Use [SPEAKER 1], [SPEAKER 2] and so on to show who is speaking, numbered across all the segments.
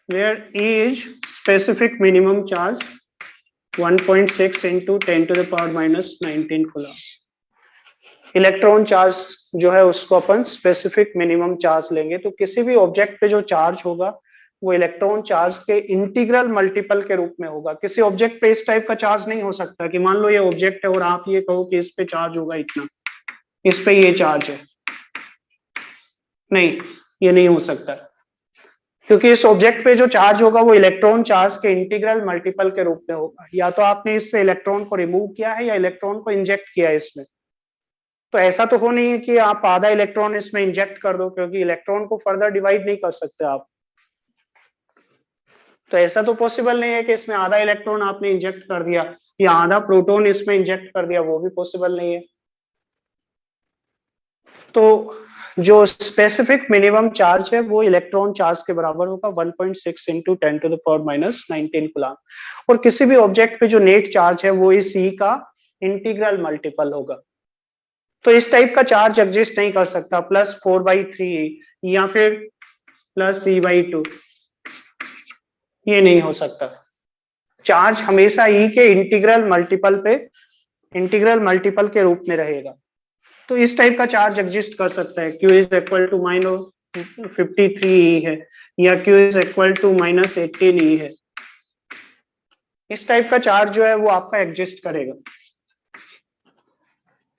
[SPEAKER 1] where E is specific minimum charge 1.6 into 10 to the power minus 19 coulomb. Electron charge जो है उसको अपन specific minimum charge लेंगे, तो किसी भी ऑब्जेक्ट पे जो चार्ज होगा वो इलेक्ट्रॉन चार्ज के इंटीग्रल मल्टीपल के रूप में होगा। किसी ऑब्जेक्ट पे इस टाइप का चार्ज नहीं हो सकता कि मान लो ये ऑब्जेक्ट है और आप ये कहो कि इस पे चार्ज होगा इतना, इस पे ये चार्ज है, नहीं, ये नहीं हो सकता, क्योंकि इस ऑब्जेक्ट पे जो चार्ज होगा वो इलेक्ट्रॉन चार्ज के इंटीग्रल मल्टीपल के रूप में होगा। या तो आपने इससे इलेक्ट्रॉन को रिमूव किया है या इलेक्ट्रॉन को इंजेक्ट किया है इसमें। तो ऐसा तो हो नहीं है कि आप आधा इलेक्ट्रॉन इसमें इंजेक्ट कर दो, क्योंकि इलेक्ट्रॉन को फर्दर डिवाइड नहीं कर सकते आप। तो ऐसा तो पॉसिबल नहीं है कि इसमें आधा इलेक्ट्रॉन आपने इंजेक्ट कर दिया या आधा प्रोटॉन इसमें इंजेक्ट कर दिया, वो भी पॉसिबल नहीं है। तो जो स्पेसिफिक मिनिमम चार्ज है वो इलेक्ट्रॉन चार्ज के बराबर होगा 1.6 into 10 to the power minus 19 coulomb. और किसी भी ऑब्जेक्ट पे जो नेट चार्ज है वो इस E का इंटीग्रल मल्टीपल होगा। तो इस टाइप का चार्ज एग्जिस्ट नहीं कर सकता +4/3 या फिर +E/2, ये नहीं हो सकता। चार्ज हमेशा E के इंटीग्रल मल्टीपल के रूप में रहेगा। तो इस टाइप का चार्ज एग्जिस्ट कर सकता है, Q is equal to -53E है या Q is equal to -18E है। इस टाइप का चार्ज जो है वो आपका एग्जिस्ट करेगा।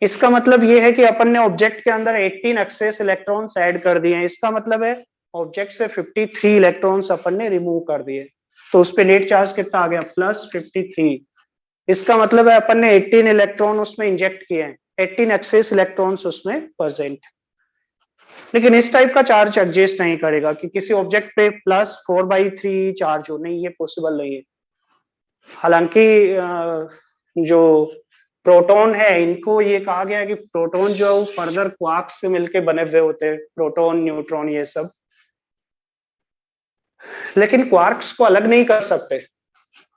[SPEAKER 1] इसका मतलब ये है कि अपन ने ऑब्जेक्ट के अंदर 18 एक्सेस इलेक्ट्रॉन्स ऐड कर दिए हैं। इसका मतलब है ऑब्जेक्ट से 53 इलेक्ट्रॉन्स अपन ने रिमूव कर दिए, तो उस पे नेट चार्ज कितना आ गया +53। इसका मतलब है अपन ने 18 इलेक्ट्रॉन उसमें इंजेक्ट किए हैं, 18 एक्सेस इलेक्ट्रॉन्स उसमें प्रेजेंट। लेकिन इस टाइप का चार्ज एग्जिस्ट नहीं करेगा कि किसी ऑब्जेक्ट पे +4/3 चार्ज हो, नहीं, ये पॉसिबल नहीं है। हालांकि जो प्रोटॉन है इनको ये कहा गया है कि प्रोटॉन जो है वो फर्दर क्वार्क्स से मिलके बने हुए होते हैं, प्रोटॉन न्यूट्रॉन ये सब, लेकिन क्वार्क्स को अलग नहीं कर सकते।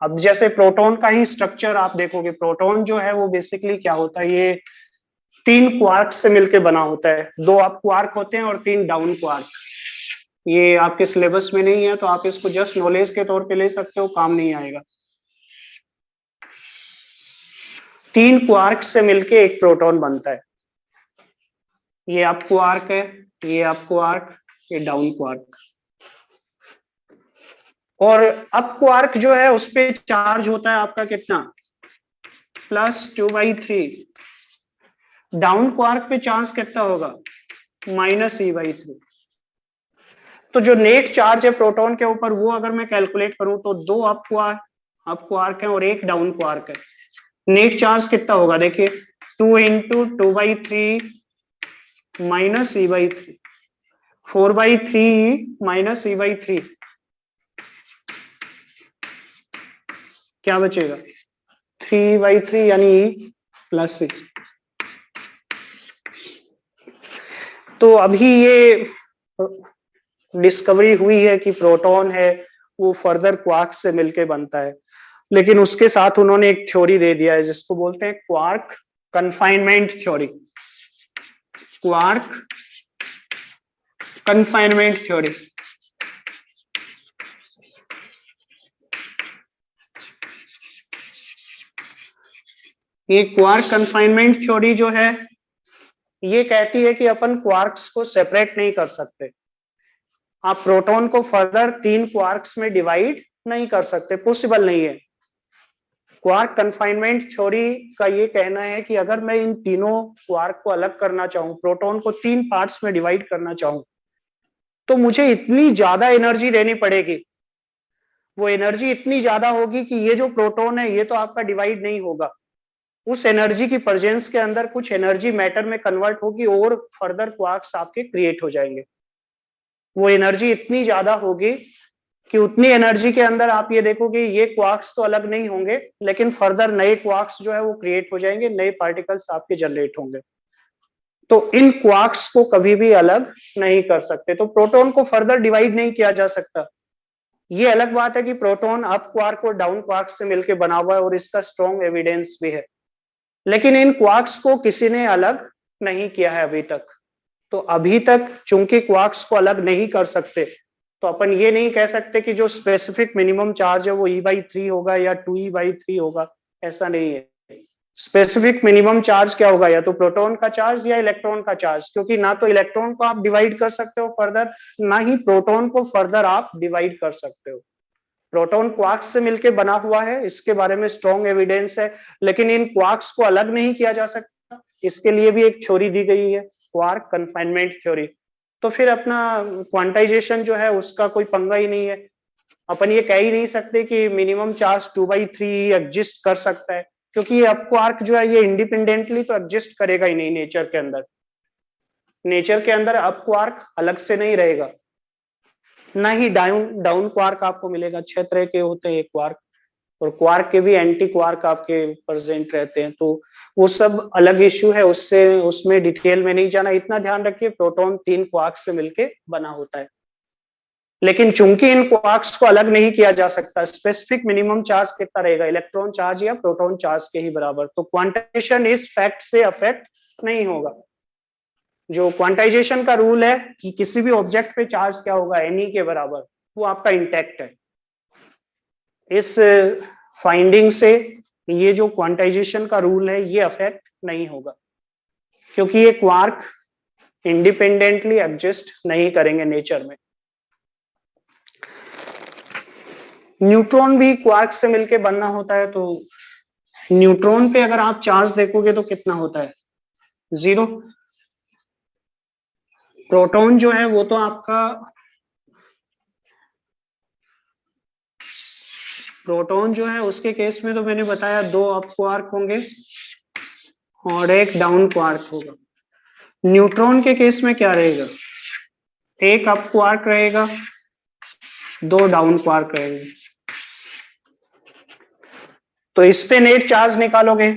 [SPEAKER 1] अब जैसे प्रोटॉन का ही स्ट्रक्चर आप देखोगे, प्रोटॉन जो है वो बेसिकली क्या होता है, ये 3 क्वार्क से मिलके बना होता है। 2 अप क्वार्क होते हैं और 3 डाउन क्वार्क। ये आपके सिलेबस में नहीं है तो आप इसको जस्ट नॉलेज के तौर पे ले सकते हो, काम नहीं आएगा। 3 क्वार्क से मिलके एक प्रोटॉन बनता है। ये अप क्वार्क है, ये अप क्वार्क, ये डाउन क्वार्क। और अप क्वार्क जो है उस पे चार्ज होता है आपका कितना, +2/3। डाउन क्वार्क पे चार्ज कितना होगा, -E/3। तो जो नेट चार्ज है प्रोटॉन के ऊपर वो अगर मैं कैलकुलेट करूं तो 2 अप क्वार्क है और एक डाउन क्वार्क है। नेट चार्ज कितना होगा, देखिए 2 इंटू 2/3 -E/3, 4/3 -E/3, क्या बचेगा 3/3 यानी E+6। तो अभी ये डिस्कवरी हुई है कि प्रोटॉन है वो फर्दर क्वार्क से मिलके बनता है, लेकिन उसके साथ उन्होंने एक थ्योरी दे दिया है जिसको बोलते हैं quark confinement theory. Quark confinement theory. ये क्वार्क कन्फाइनमेंट थ्योरी जो है ये कहती है कि अपन क्वार्क्स को सेपरेट नहीं कर सकते। आप प्रोटॉन को फर्दर 3 क्वार्क्स में डिवाइड नहीं कर सकते, पॉसिबल नहीं है। क्वार्क कन्फाइनमेंट थ्योरी का ये कहना है कि अगर मैं इन तीनों क्वार्क को अलग करना चाहूं, प्रोटॉन को 3 पार्ट्स में डिवाइड करना चाहूं, तो मुझे इतनी ज्यादा एनर्जी देनी पड़ेगी। वो एनर्जी इतनी ज्यादा होगी कि ये जो प्रोटॉन है ये तो आपका डिवाइड नहीं होगा, उस एनर्जी की प्रेजेंस के अंदर कुछ एनर्जी मैटर में कन्वर्ट होगी और फर्दर क्वार्क्स आपके क्रिएट हो जाएंगे। वो एनर्जी इतनी ज्यादा होगी कि उतनी एनर्जी के अंदर आप ये देखोगे ये क्वार्क्स तो अलग नहीं होंगे, लेकिन फर्दर नए क्वार्क्स जो है वो क्रिएट हो जाएंगे, नए पार्टिकल्स आपके जनरेट होंगे। तो इन क्वार्क्स को कभी भी अलग नहीं कर सकते। तो प्रोटॉन को फर्दर डिवाइड नहीं किया जा सकता। ये अलग बात है कि प्रोटॉन अप क्वार्क और डाउन क्वार्क से मिलकर बना हुआ है और इसका स्ट्रॉन्ग एविडेंस भी है, लेकिन इन क्वार्क्स को किसी ने अलग नहीं किया है अभी तक। तो अभी तक चूंकि क्वार्क्स को अलग नहीं कर सकते, तो अपन ये नहीं कह सकते कि जो स्पेसिफिक मिनिमम चार्ज है वो E/3 होगा या 2E/3 होगा, ऐसा नहीं है। स्पेसिफिक मिनिमम चार्ज क्या होगा, या तो प्रोटॉन का चार्ज या इलेक्ट्रॉन का चार्ज, क्योंकि ना तो इलेक्ट्रॉन को आप डिवाइड कर सकते हो फर्दर, ना ही प्रोटॉन को फर्दर आप डिवाइड कर सकते हो। प्रोटॉन क्वार्क्स से मिलकर बना हुआ है, इसके बारे में स्ट्रॉन्ग एविडेंस है, लेकिन इन क्वार्क्स को अलग नहीं किया जा सकता। इसके लिए भी एक थ्योरी दी गई है, क्वार्क कन्फाइनमेंट थ्योरी। तो फिर अपना क्वांटाइजेशन जो है उसका कोई पंगा ही नहीं है। अपन ये कह ही नहीं सकते कि मिनिमम चार्ज 2/3 एग्जिस्ट कर सकता है, क्योंकि ये अप क्वार्क जो है ये इंडिपेंडेंटली तो एग्जिस्ट करेगा ही नहीं नेचर के अंदर। नेचर के अंदर अप क्वार्क अलग से नहीं रहेगा, ना ही डाउन डाउन क्वार्क आपको मिलेगा। 6 तरह के होते हैं क्वार्क, और क्वार्क के भी एंटी क्वार्क आपके प्रेजेंट रहते हैं, तो वो सब अलग इश्यू है, उससे उसमें डिटेल में नहीं जाना। इतना ध्यान रखिए प्रोटॉन 3 क्वार्क से मिलके बना होता है, लेकिन चूंकि इन क्वार्क्स को अलग नहीं किया जा सकता, स्पेसिफिक मिनिमम चार्ज कितना रहेगा, इलेक्ट्रॉन चार्ज या प्रोटॉन चार्ज के ही बराबर, तो क्वांटाइजेशन इस फैक्ट से अफेक्ट नहीं होगा। जो क्वांटाइजेशन का रूल है कि किसी भी ऑब्जेक्ट पे चार्ज क्या होगा, एनी के बराबर, वो आपका इंटैक्ट है। इस फाइंडिंग से ये जो क्वांटाइजेशन का रूल है ये अफेक्ट नहीं होगा, क्योंकि ये क्वार्क इंडिपेंडेंटली एग्जिस्ट नहीं करेंगे नेचर में। न्यूट्रॉन भी क्वार्क से मिलके बनना होता है, तो न्यूट्रॉन पे अगर आप चार्ज देखोगे तो कितना होता है, 0। प्रोटॉन जो है वो तो आपका, प्रोटॉन जो है उसके केस में तो मैंने बताया 2 अप क्वार्क होंगे और 1 डाउन क्वार्क होगा। न्यूट्रॉन के केस में क्या रहेगा, 1 अप क्वार्क रहेगा, 2 डाउन क्वार्क रहेंगे। तो इस पे नेट चार्ज निकालोगे,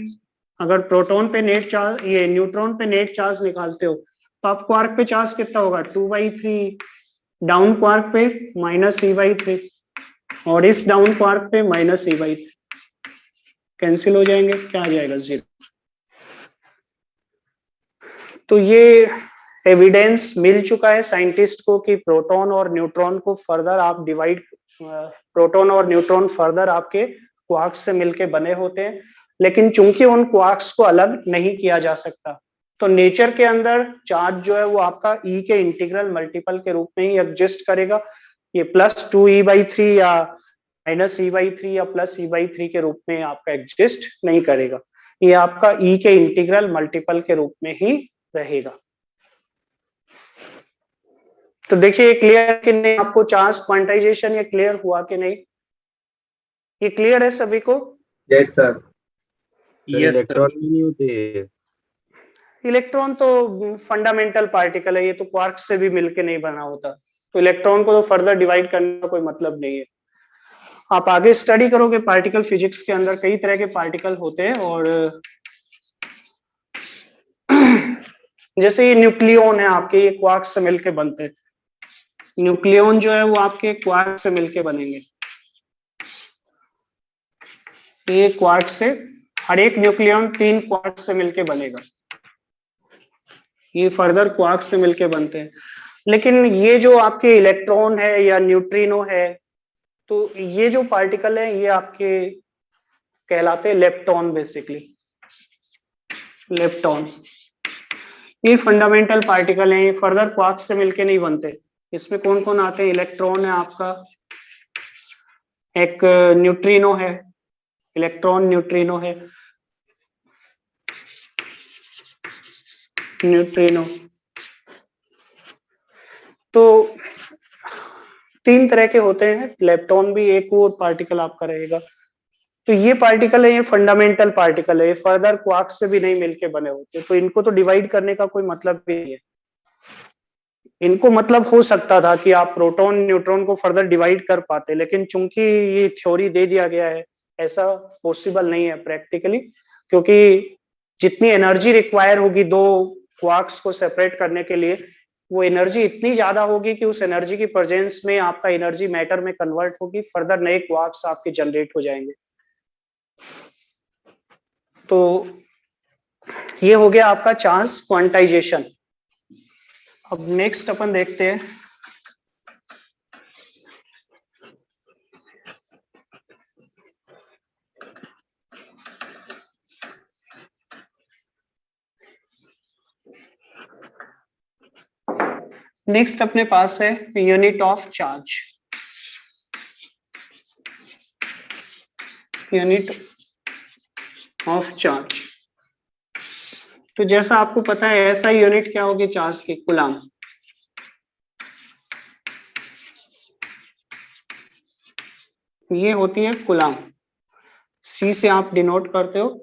[SPEAKER 1] अगर प्रोटॉन पे नेट चार्ज, ये न्यूट्रॉन पे नेट चार्ज निकालते हो, तो अप क्वार्क पे चार्ज कितना होगा, 2/3, डाउन क्वार्क पे -E/3, और इस डाउन क्वार्क पे -E/3 कैंसिल हो जाएंगे, क्या आ जाएगा, 0। तो ये एविडेंस मिल चुका है साइंटिस्ट को कि प्रोटॉन और न्यूट्रॉन को फर्दर आप डिवाइड, प्रोटॉन और न्यूट्रॉन फर्दर आपके क्वार्क्स से मिलके बने होते हैं, लेकिन चूंकि उन क्वार्क्स को अलग नहीं किया जा सकता, तो नेचर के अंदर चार्ज जो है वो आपका E के इंटीग्रल मल्टीपल के रूप में ही एग्जिस्ट करेगा। ये +2E/3 या -E/3 या +E/3 के रूप में आपका एग्जिस्ट नहीं करेगा, ये आपका E के इंटीग्रल मल्टीपल के रूप में ही रहेगा। तो देखिए क्लियर कि नहीं आपको, चार्ज क्वांटाइजेशन ये क्लियर हुआ कि नहीं, ये क्लियर है सभी को?
[SPEAKER 2] Yes sir.
[SPEAKER 3] यस
[SPEAKER 2] इलेक्ट्रॉन भी नहीं होते।
[SPEAKER 1] इलेक्ट्रॉन तो फंडामेंटल पार्टिकल है, ये तो क्वार्क से भी मिलके नहीं बना होता, तो इलेक्ट्रॉन को तो फर्दर डिवाइड करने का कोई मतलब नहीं है। आप आगे स्टडी करोगे पार्टिकल फिजिक्स के अंदर कई तरह के पार्टिकल होते हैं, और जैसे ये न्यूक्लियॉन है आपके, ये क्वार्क से मिलके बनते हैं। न्यूक्लियॉन जो है वो आपके क्वार्क से मिलके बनेंगे, ये क्वार्क से, हर एक न्यूक्लियॉन 3 क्वार्क से मिलके बनेगा, ये फर्दर क्वार्क से मिलके बनते हैं। लेकिन ये जो आपके इलेक्ट्रॉन है या न्यूट्रिनो है, तो ये जो पार्टिकल है ये आपके कहलाते हैं लेप्टॉन, बेसिकली लेप्टॉन। ये फंडामेंटल पार्टिकल हैं, ये फर्दर क्वार्क से मिलके नहीं बनते। इसमें कौन कौन आते हैं, इलेक्ट्रॉन है आपका, एक न्यूट्रिनो है, इलेक्ट्रॉन न्यूट्रिनो है, न्यूट्रिनो। तो 3 तरह के होते हैं, लेप्टॉन भी एक और पार्टिकल आपका रहेगा। तो ये पार्टिकल है, ये फंडामेंटल पार्टिकल है, ये फर्दर क्वार्क से भी नहीं मिलके बने होते, तो इनको तो डिवाइड करने का कोई मतलब भी नहीं है। इनको मतलब हो सकता था कि आप प्रोटॉन न्यूट्रॉन को फर्दर डिवाइड कर पाते, लेकिन चूंकि ये थ्योरी दे दिया गया है, ऐसा पॉसिबल नहीं है प्रैक्टिकली, क्योंकि जितनी एनर्जी रिक्वायर होगी 2 क्वार्क्स को सेपरेट करने के लिए, वो एनर्जी इतनी ज्यादा होगी कि उस एनर्जी की प्रेजेंस में आपका एनर्जी मैटर में कन्वर्ट होगी, फर्दर नए क्वार्क्स आपके जनरेट हो जाएंगे। तो ये हो गया आपका चार्ज क्वांटाइजेशन। अब नेक्स्ट अपन देखते हैं नेक्स्ट अपने पास है unit of charge. Unit of charge, तो जैसा आपको पता है ऐसा यूनिट क्या होगी चार्ज की, कूलाम। ये होती है कूलाम, सी से आप डिनोट करते हो।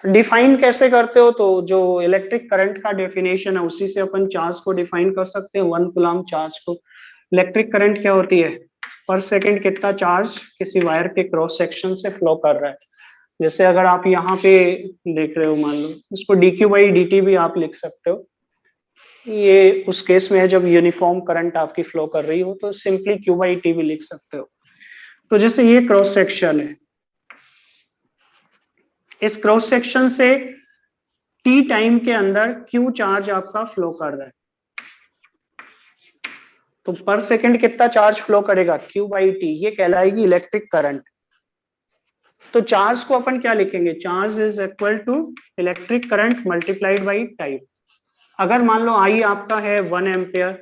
[SPEAKER 1] डिफाइन कैसे करते हो, तो जो इलेक्ट्रिक करंट का डेफिनेशन है उसी से अपन चार्ज को डिफाइन कर सकते हैं। 1 कूलाम चार्ज को, इलेक्ट्रिक करंट क्या होती है, पर सेकंड कितना चार्ज किसी वायर के क्रॉस सेक्शन से फ्लो कर रहा है। जैसे अगर आप यहाँ पे देख रहे हो, मान लो इसको dq/dt भी आप लिख सकते हो। ये उस केस में है जब यूनिफॉर्म करंट आपकी फ्लो कर रही हो, तो सिंपली q/t भी लिख सकते हो। तो जैसे ये क्रॉस सेक्शन है, इस क्रॉस सेक्शन से t टाइम के अंदर q चार्ज आपका फ्लो कर रहा है, तो पर सेकंड कितना चार्ज फ्लो करेगा, q/t, ये कहलाएगी इलेक्ट्रिक करंट। तो चार्ज को अपन क्या लिखेंगे, charge is equal to electric current multiplied by time. अगर मान लो आई आपका है 1 एम्पियर,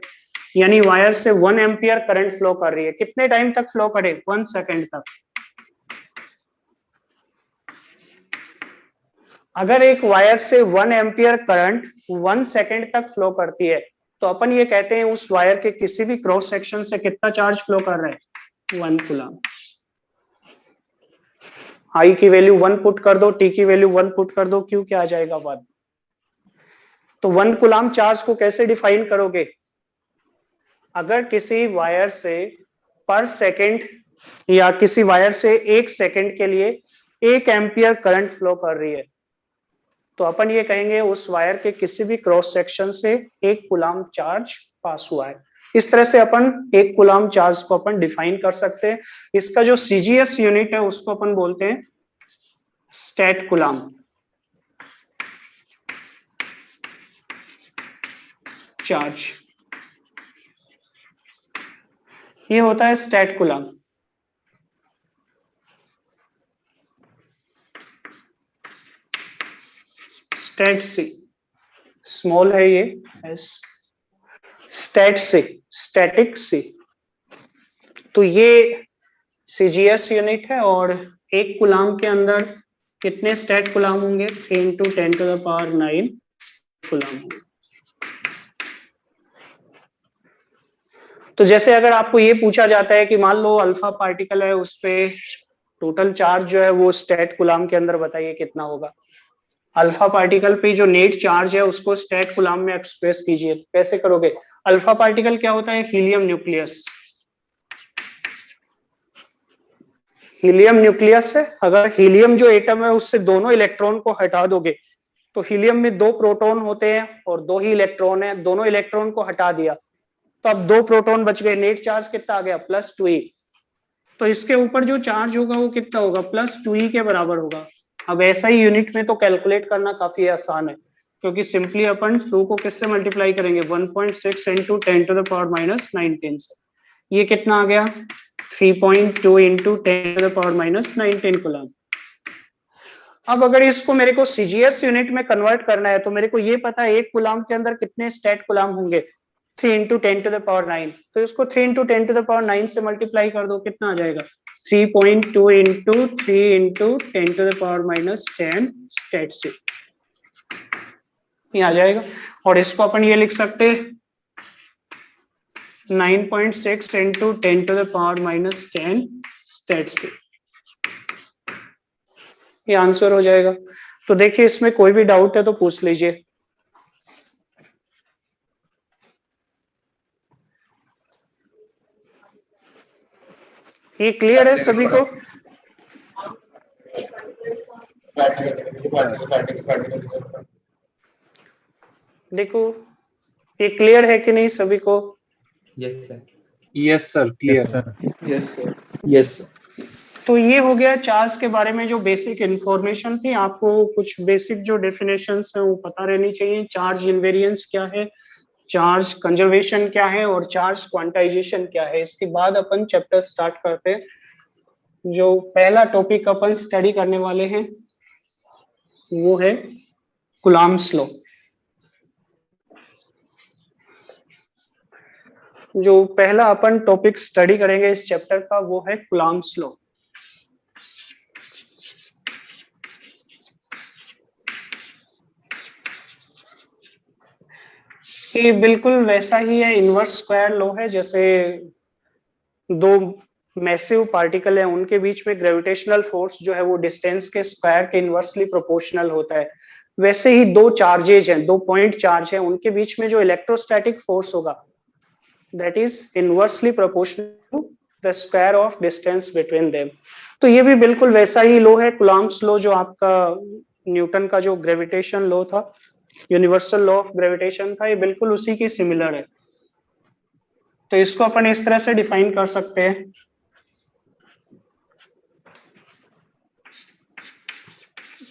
[SPEAKER 1] यानी वायर से 1 एम्पियर करंट फ्लो कर रही है, कितने टाइम तक फ्लो करे, 1 सेकंड तक। अगर एक वायर से 1 एम्पियर करंट 1 सेकंड तक फ्लो करती है, तो अपन ये कहते हैं उस वायर के किसी भी क्रॉस सेक्शन से कितना चार्ज फ्लो कर रहा है, 1 कूलम। आई की वैल्यू 1 पुट कर दो, टी की वैल्यू 1 पुट कर दो, क्यू क्या आ जाएगा 1। तो 1 कूलम चार्ज को कैसे डिफाइन करोगे, अगर किसी वायर से पर सेकंड या किसी वायर से 1 सेकंड के लिए 1 एम्पियर करंट फ्लो कर रही है, तो अपन ये कहेंगे उस वायर के किसी भी क्रॉस सेक्शन से 1 कूलम चार्ज पास हुआ है। इस तरह से अपन 1 कूलम चार्ज को अपन डिफाइन कर सकते हैं। इसका जो सीजीएस यूनिट है उसको अपन बोलते हैं स्टेट कूलम। चार्ज ये होता है स्टेट कूलम। स्टेट सी, स्मॉल है ये एस, स्टेट सी, स्टैटिक सी। तो ये सीजीएस यूनिट है, और 1 कूलम के अंदर कितने स्टेट कूलम होंगे, 3 × 10⁹ कूलम होंगे। तो जैसे अगर आपको ये पूछा जाता है कि मान लो अल्फा पार्टिकल है, उस पे टोटल चार्ज जो है वो स्टेट कूलम के अंदर बताइए कितना होगा। अल्फा पार्टिकल पे जो नेट चार्ज है उसको स्टेट कूलम में एक्सप्रेस कीजिए, कैसे करोगे। अल्फा पार्टिकल क्या होता है, हीलियम न्यूक्लियस। हीलियम न्यूक्लियस है, अगर हीलियम जो एटम है उससे दोनों इलेक्ट्रॉन को हटा दोगे, तो हीलियम में 2 प्रोटॉन होते हैं और 2 ही इलेक्ट्रॉन है, दोनों इलेक्ट्रॉन को हटा दिया तो अब 2 प्रोटॉन बच गए, नेट चार्ज कितना आ गया, +2e। तो इसके ऊपर जो चार्ज होगा वो कितना होगा, +2e के बराबर होगा। अब ऐसा ही यूनिट में तो कैलकुलेट करना काफी आसान है, क्योंकि सिंपली अपन 2 को किससे मल्टीप्लाई करेंगे, 1.6 × 10⁻19 से। ये कितना आ गया, 3.2 × 10⁻19 कूलम। अब अगर इसको मेरे को सीजीएस यूनिट में कन्वर्ट करना है, तो मेरे को ये पता है 1 कूलम के अंदर कितने स्टेट कूलम होंगे, 3 × 10⁹, तो इसको 3 × 10⁹ से मल्टीप्लाई कर दो, कितना आ जाएगा, 3.2 × 3 × 10⁻10 स्टेट से, ये आ जाएगा। और इसको अपन ये लिख सकते हैं 9.6 × 10⁻10 स्टेट से, ये आंसर हो जाएगा। तो देखिए इसमें कोई भी डाउट है तो पूछ लीजिए। ये क्लियर है सभी को, देखो ये क्लियर है कि नहीं सभी को।
[SPEAKER 2] Yes sir, clear.
[SPEAKER 3] Yes sir, yes.
[SPEAKER 1] तो ये हो गया चार्ज के बारे में जो बेसिक इंफॉर्मेशन थी। आपको कुछ बेसिक जो डेफिनेशंस हैं वो पता रहनी चाहिए। चार्ज इनवेरियंस क्या है, चार्ज कंजर्वेशन क्या है, और चार्ज क्वांटाइजेशन क्या है। इसके बाद अपन चैप्टर स्टार्ट करते हैं। जो पहला टॉपिक अपन स्टडी करने वाले हैं वो है कूलम्ब्स लॉ। जो पहला अपन टॉपिक स्टडी करेंगे इस चैप्टर का वो है कूलम्ब्स लॉ। ये बिल्कुल वैसा ही है, इनवर्स स्क्वायर लॉ है। जैसे दो मैसिव पार्टिकल है, उनके बीच में ग्रेविटेशनल फोर्स जो है वो डिस्टेंस के स्क्वायर के इनवर्सली प्रोपोर्शनल होता है, वैसे ही दो चार्जेज हैं, दो पॉइंट चार्ज है, उनके बीच में जो इलेक्ट्रोस्टैटिक फोर्स होगा that is inversely proportional to the square of distance between them. तो ये भी बिल्कुल वैसा ही लॉ है, कूलम्ब्स लॉ, जो आपका न्यूटन का जो ग्रेविटेशन लॉ था, यूनिवर्सल लॉ ऑफ ग्रेविटेशन था, ये बिल्कुल उसी की सिमिलर है। तो इसको अपन इस तरह से डिफाइन कर सकते हैं,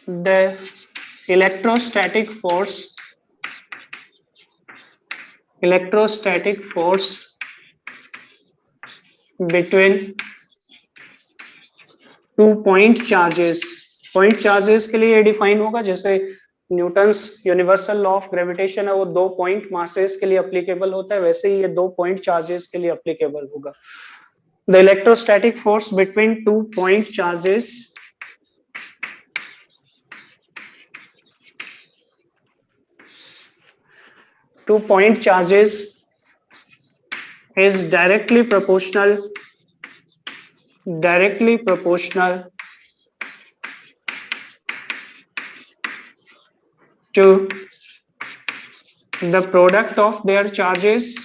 [SPEAKER 1] the electrostatic force between two point charges. Point charges के लिए ये डिफाइन होगा, जैसे Newton's universal law of gravitation है वो दो पॉइंट मासेस के लिए अप्लीकेबल होता है, वैसे ही ये दो पॉइंट चार्जेस के लिए अप्लीकेबल होगा। The electrostatic force between two point charges is directly proportional to the product of their charges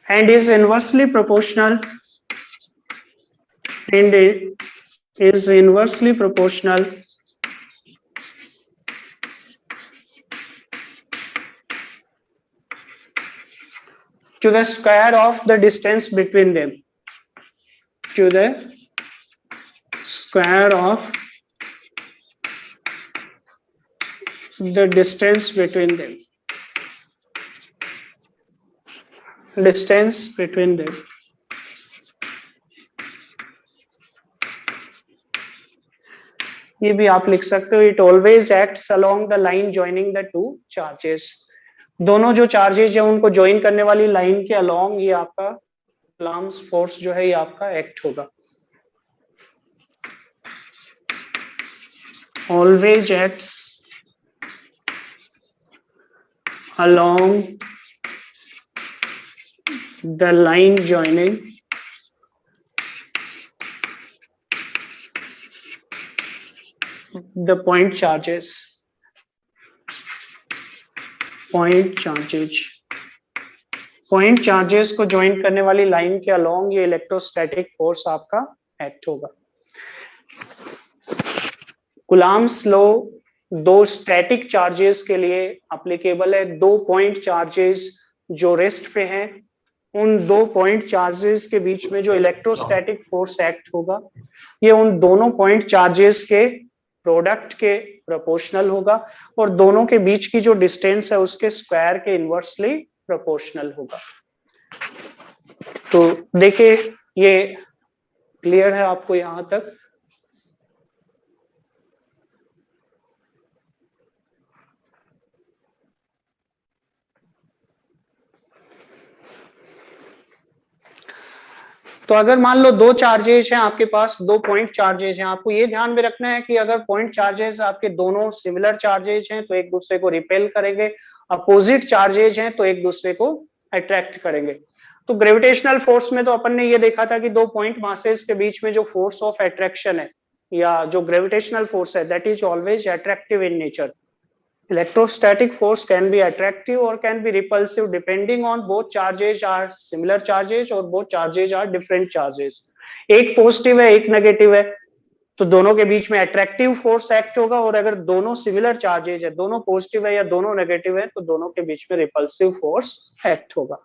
[SPEAKER 1] and is inversely proportional to the square of the distance between them, to the square of the distance between them, ये भी आप लिख सकते हो, it always acts along the line joining the two charges. दोनों जो charges है उनको ज्वाइन करने वाली लाइन के अलोंग ये आपका कूलम्ब्स फोर्स जो है ये आपका एक्ट होगा। Always acts along the line joining the point charges को ज्वाइन करने वाली लाइन के अलोंग ये इलेक्ट्रोस्टैटिक फोर्स आपका एक्ट होगा। कूलम्ब्स लॉ दो स्टैटिक चार्जेस के लिए एप्लीकेबल है। दो पॉइंट चार्जेस जो रेस्ट पे हैं, उन दो पॉइंट चार्जेस के बीच में जो इलेक्ट्रोस्टैटिक फोर्स एक्ट होगा ये उन दोनों पॉइंट चार्जेस के प्रोडक्ट के प्रोपोर्शनल होगा और दोनों के बीच की जो डिस्टेंस है उसके स्क्वायर के इनवर्सली प्रोपोर्शनल होगा। तो देखिए ये क्लियर है आपको यहां तक? तो अगर मान लो दो चार्जेज हैं आपके पास, दो पॉइंट चार्जेज हैं, आपको ये ध्यान में रखना है कि अगर पॉइंट चार्जेज आपके दोनों सिमिलर चार्जेज हैं तो एक दूसरे को रिपेल करेंगे, अपोजिट चार्जेज हैं तो एक दूसरे को अट्रैक्ट करेंगे। तो ग्रेविटेशनल फोर्स में तो अपन ने ये देखा था कि दो पॉइंट मासेस के बीच में जो फोर्स ऑफ अट्रैक्शन है या जो ग्रेविटेशनल फोर्स है that is always attractive in nature. Electrostatic force can be attractive or can be repulsive depending on both charges are similar charges or both charges are different charges। एक positive है एक negative है तो दोनों के बीच में attractive force act होगा, और अगर दोनों सिमिलर चार्जेज है, दोनों पॉजिटिव है या दोनों नेगेटिव है, तो दोनों के बीच में रिपल्सिव फोर्स एक्ट होगा।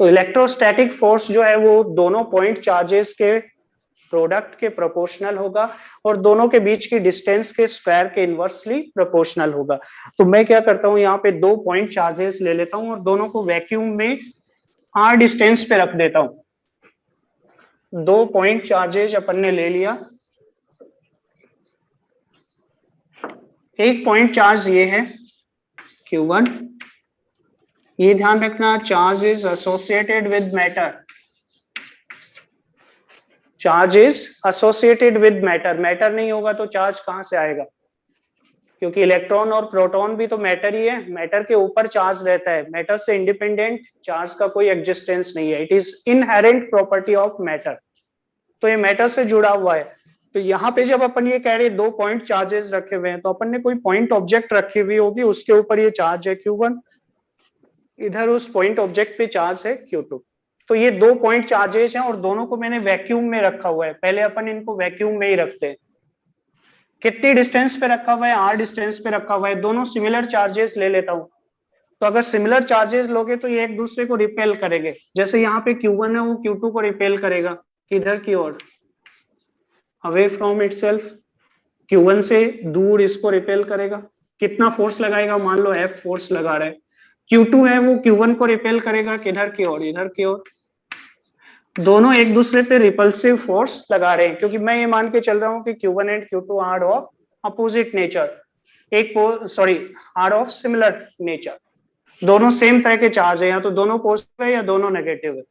[SPEAKER 1] तो इलेक्ट्रोस्टैटिक फोर्स जो है वो दोनों पॉइंट चार्जेस के प्रोडक्ट के प्रोपोर्शनल होगा और दोनों के बीच की डिस्टेंस के स्क्वायर के इनवर्सली प्रोपोर्शनल होगा। तो मैं क्या करता हूं, यहाँ पे दो पॉइंट चार्जेस ले लेता हूं और दोनों को वैक्यूम में r डिस्टेंस पे रख देता हूं। 2 पॉइंट चार्जेज अपन ने ले लिया। एक पॉइंट चार्ज ये है Q1, ये ध्यान रखना charge is associated with matter, charge is associated with matter. Matter नहीं होगा तो चार्ज कहां से आएगा, क्योंकि इलेक्ट्रॉन और प्रोटॉन भी तो मैटर ही है, मैटर के ऊपर चार्ज रहता है, मैटर से इंडिपेंडेंट चार्ज का कोई एग्जिस्टेंस नहीं है, it is inherent property of matter. तो ये मैटर से जुड़ा हुआ है। तो यहाँ पे जब अपन ये कह रहे हैं 2 पॉइंट चार्जेस रखे हुए हैं, तो अपन ने कोई पॉइंट ऑब्जेक्ट रखी हुई होगी, उसके ऊपर ये चार्ज है Q1, इधर उस पॉइंट ऑब्जेक्ट पे चार्ज है Q2। तो ये 2 पॉइंट चार्जेस हैं और दोनों को मैंने वैक्यूम में रखा हुआ है। पहले अपन इनको वैक्यूम में ही रखते हैं। कितनी डिस्टेंस पे रखा हुआ है, r डिस्टेंस पे रखा हुआ है। दोनों सिमिलर चार्जेस ले लेता हूं। तो अगर सिमिलर चार्जेस लोगे तो ये एक दूसरे को रिपेल करेंगे। जैसे यहाँ पे Q1 है, वो Q2 को रिपेल करेगा किधर की ओर, अवे फ्रॉम इटसेल्फ। Q1 से दूर इसको रिपेल करेगा। कितना फोर्स लगाएगा, मान लो F फोर्स लगा रहा है। Q2 है, वो Q1 को रिपेल करेगा किधर की ओर, इधर की ओर। दोनों एक दूसरे पे रिपल्सिव फोर्स लगा रहे हैं, क्योंकि मैं ये मान के चल रहा हूं कि Q1 and Q2 are of opposite nature, are of similar nature. दोनों सेम तरह के चार्ज है, या तो दोनों पॉजिटिव है या दोनों नेगेटिव है।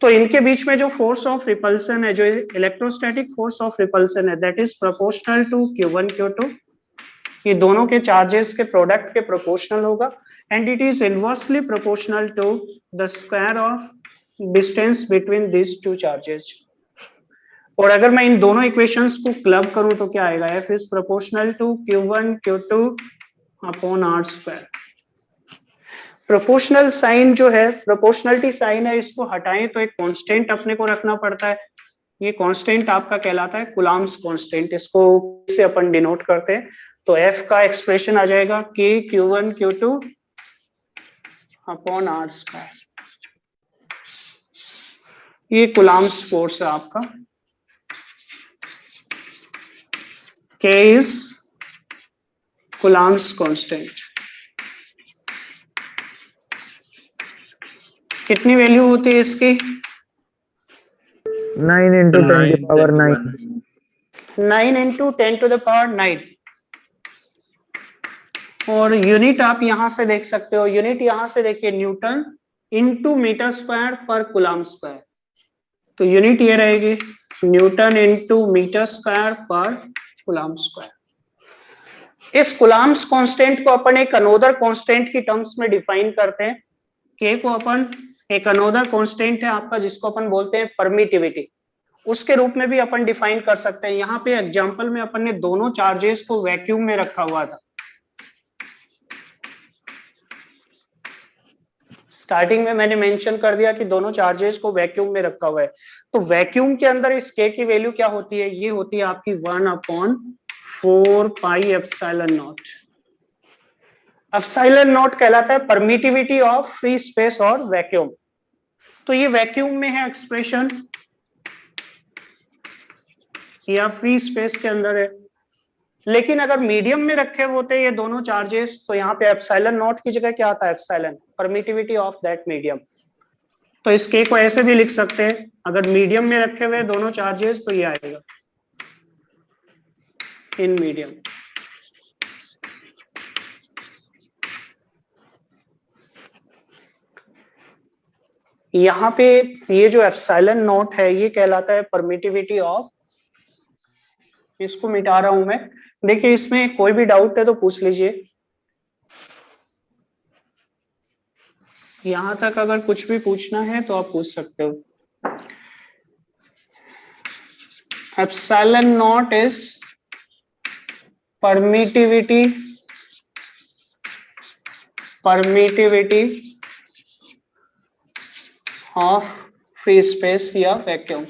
[SPEAKER 1] तो इनके बीच में जो फोर्स ऑफ रिपल्सन है, जो इलेक्ट्रोस्टैटिक फोर्स ऑफ रिपल्सन है, that is proportional to Q1 Q2। ये दोनों के चार्जेस के प्रोडक्ट के प्रोपोर्शनल होगा, and it is inversely proportional to the square of distance between these two charges. और अगर मैं इन दोनों इक्वेशंस को क्लब करूं तो क्या आएगा, F is proportional to Q1 Q2 upon R square. Proportional sign जो है, प्रोपोर्शनलिटी साइन है, इसको हटाएं तो एक कांस्टेंट अपने को रखना पड़ता है। ये कांस्टेंट आपका कहलाता है कूलम्ब्स कांस्टेंट। इसको से अपन डिनोट करते हैं। तो F का एक्सप्रेशन आ जाएगा K Q1 Q2 upon R square. ये कूलम्ब्स फोर्स है आपका। K is Coulomb's constant. कितनी वैल्यू होती है इसकी,
[SPEAKER 3] 9 into 10 to the power 9।
[SPEAKER 1] 9 into 10 to the power 9। और यूनिट आप यहां से देख सकते हो, यूनिट यहां से देखिए, न्यूटन इंटू मीटर स्क्वायर पर कूलम्ब स्क्वायर। तो यूनिट ये रहेगी न्यूटन इंटू मीटर स्क्वायर पर कूलम्ब स्क्वायर। इस कूलम्ब्स कांस्टेंट को अपन एक अनोदर कांस्टेंट की टर्म्स में डिफाइन करते हैं। K को अपन एक अनोदर कांस्टेंट है आपका, जिसको अपन बोलते हैं परमिटिविटी, उसके रूप में भी अपन डिफाइन कर सकते हैं। यहाँ पे एग्जांपल में अपन ने दोनों चार्जेस को वैक्यूम में रखा हुआ था। स्टार्टिंग में मैंने मेंशन कर दिया कि दोनों चार्जेस को वैक्यूम में रखा हुआ है। तो वैक्यूम के अंदर इस K की वैल्यू क्या होती है, ये होती है आपकी 1/4 पाई एप्सिलॉन नॉट। एप्सिलॉन नॉट कहलाता है परमिटिविटी ऑफ फ्री स्पेस और वैक्यूम। तो ये वैक्यूम में है एक्सप्रेशन, या फ्री स्पेस के अंदर है। लेकिन अगर मीडियम में रखे होते ये दोनों चार्जेस, तो यहाँ पे एप्सिलॉन नॉट की जगह क्या आता है, epsilon, permittivity of that medium. तो इस K को ऐसे भी लिख सकते हैं, अगर मीडियम में रखे हुए दोनों चार्जेस तो ये आएगा इन मीडियम। यहाँ पे ये जो एप्सिलॉन नॉट है, ये कहलाता है परमिटिविटी ऑफ, इसको मिटा रहा हूं मैं। देखिए इसमें कोई भी डाउट है तो पूछ लीजिए। यहां तक अगर कुछ भी पूछना है तो आप पूछ सकते हो। Epsilon not is permittivity of free space या वैक्यूम।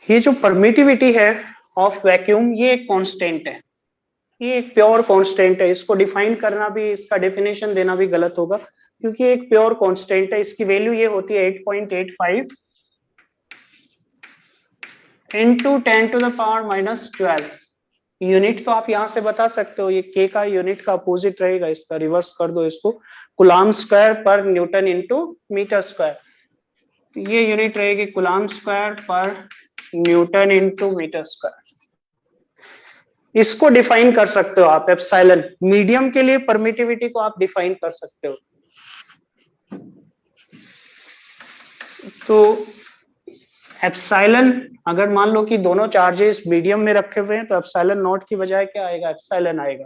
[SPEAKER 1] ये जो परमिटिविटी है ऑफ वैक्यूम, ये एक कांस्टेंट है, ये एक प्योर कांस्टेंट है। इसको डिफाइन करना भी, इसका डेफिनेशन देना भी गलत होगा, क्योंकि एक प्योर कांस्टेंट है। इसकी वैल्यू ये होती है 8.85 into 10 to the power -12। Unit तो आप यहाँ से बता सकते हो, ये के का यूनिट का अपोजिट रहेगा, इसका रिवर्स कर दो इसको, कूलम्ब स्क्वायर पर न्यूटन इंटू मीटर स्क्वायर। तो ये यूनिट रहेगी कूलम्ब स्क्वायर पर न्यूटन इंटू मीटर स्क्वायर। इसको डिफाइन कर सकते हो आप एप्सिलॉन, मीडियम के लिए परमिटिविटी को आप डिफाइन कर सकते हो। तो एप्सिलॉन, अगर मान लो कि दोनों चार्जेस मीडियम में रखे हुए हैं तो एप्सिलॉन नॉट की बजाय क्या आएगा, एप्सिलॉन आएगा।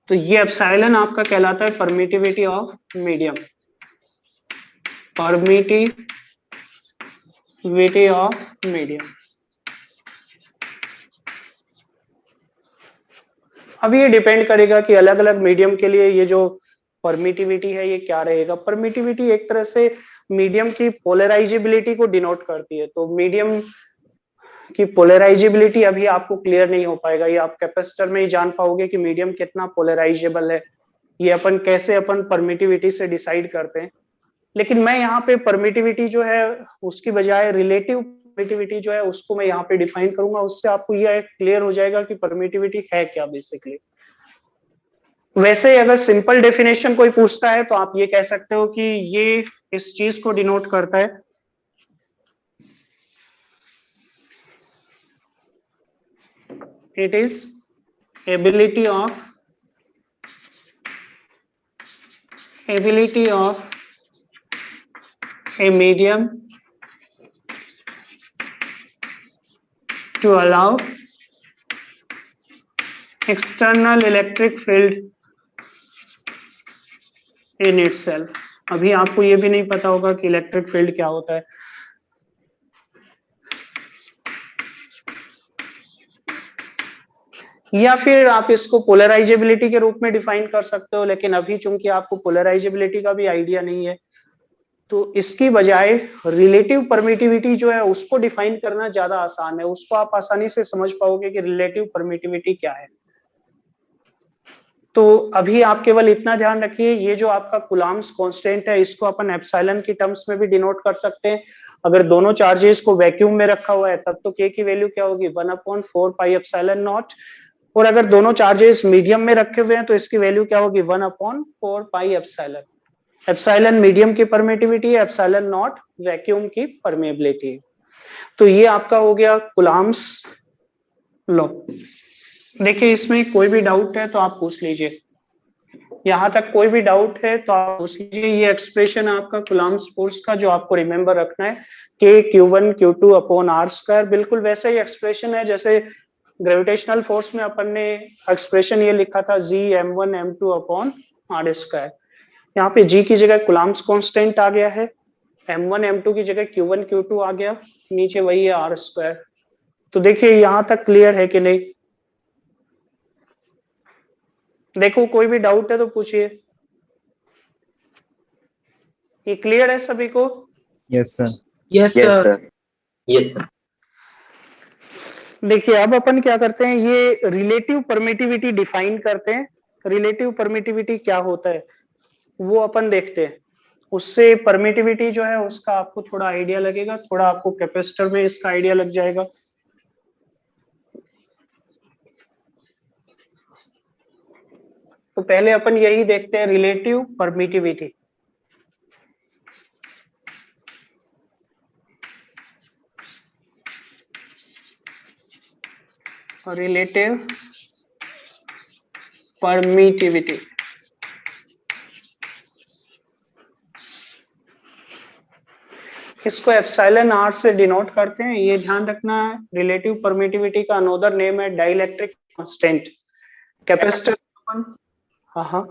[SPEAKER 1] तो ये एप्सिलॉन आपका कहलाता है permittivity of medium, permittivity of medium. अब ये डिपेंड करेगा कि अलग अलग मीडियम के लिए ये जो परमिटिविटी है ये क्या रहेगा। परमिटिविटी एक तरह से मीडियम की पोलराइजेबिलिटी को डिनोट करती है। तो मीडियम की पोलराइजेबिलिटी अभी आपको क्लियर नहीं हो पाएगा, ये आप कैपेसिटर में ही जान पाओगे कि मीडियम कितना पोलराइजेबल है। ये अपन कैसे अपन परमिटिविटी से डिसाइड करते हैं। लेकिन मैं यहाँ पे परमिटिविटी जो है उसकी बजाय रिलेटिव परमिटिविटी जो है उसको मैं यहाँ पे डिफाइन करूंगा, उससे आपको ये क्लियर हो जाएगा कि परमिटिविटी है क्या बेसिकली। वैसे अगर सिंपल डेफिनेशन कोई पूछता है तो आप ये कह सकते हो कि ये इस चीज को डिनोट करता है, it is ability of a medium to allow external electric field in itself। अभी आपको ये भी नहीं पता होगा कि इलेक्ट्रिक फील्ड क्या होता है। या फिर आप इसको पोलराइजेबिलिटी के रूप में डिफाइन कर सकते हो, लेकिन अभी चूंकि आपको पोलराइजेबिलिटी का भी आइडिया नहीं है तो इसकी बजाय रिलेटिव परमिटिविटी जो है उसको डिफाइन करना ज्यादा आसान है। उसको आप आसानी से समझ पाओगे कि रिलेटिव परमिटिविटी क्या है। तो अभी आप केवल इतना ध्यान रखिए, ये जो आपका कूलम्ब्स कांस्टेंट है इसको अपन एप्सिलॉन की टर्म्स में भी डिनोट कर सकते हैं। अगर दोनों चार्जेस को वैक्यूम में रखा हुआ है तब तो के की वैल्यू क्या होगी, 1/4 पाई एप्सिलॉन नॉट। और अगर दोनों चार्जेस मीडियम में रखे हुए हैं तो इसकी वैल्यू क्या होगी, 1/4 पाई एप्सिलॉन। एप्सिलॉन मीडियम की परमिटिविटी है, एप्सिलॉन नॉट वैक्यूम की परमेबिलिटी। तो ये आपका हो गया कूलम्ब्स लॉ। देखिए इसमें कोई भी डाउट है तो आप पूछ लीजिए, यहां तक कोई भी डाउट है तो आप पूछ लीजिए। ये एक्सप्रेशन आपका कूलम्ब्स फोर्स का जो आपको रिमेंबर रखना है, K Q1 Q2 upon R square, बिल्कुल वैसे ही एक्सप्रेशन है जैसे ग्रेविटेशनल फोर्स में अपन ने एक्सप्रेशन ये लिखा था G M1 M2 upon R square. यहाँ पे G की जगह कूलम्ब्स कांस्टेंट आ गया है, M1 M2 की जगह Q1 Q2 आ गया, नीचे वही है R स्क्वायर। तो देखिए यहाँ तक क्लियर है कि नहीं। देखो कोई भी डाउट है तो पूछिए। ये क्लियर है सभी को?
[SPEAKER 3] Yes sir.
[SPEAKER 4] Yes sir. Yes sir.
[SPEAKER 1] देखिए अब अपन क्या करते हैं, ये रिलेटिव परमिटिविटी डिफाइन करते हैं। रिलेटिव परमिटिविटी क्या होता है वो अपन देखते हैं, उससे परमिटिविटी जो है उसका आपको थोड़ा आइडिया लगेगा, थोड़ा आपको कैपेसिटर में इसका आइडिया लग जाएगा। तो पहले अपन यही देखते हैं, रिलेटिव परमिटिविटी। रिलेटिव परमिटिविटी इसको एप्सिलॉन आर से डिनोट करते हैं, ये ध्यान रखना है। रिलेटिव परमिटिविटी का अनदर नेम है डाइलेक्ट्रिक कांस्टेंट। कैपेसिटर, हाँ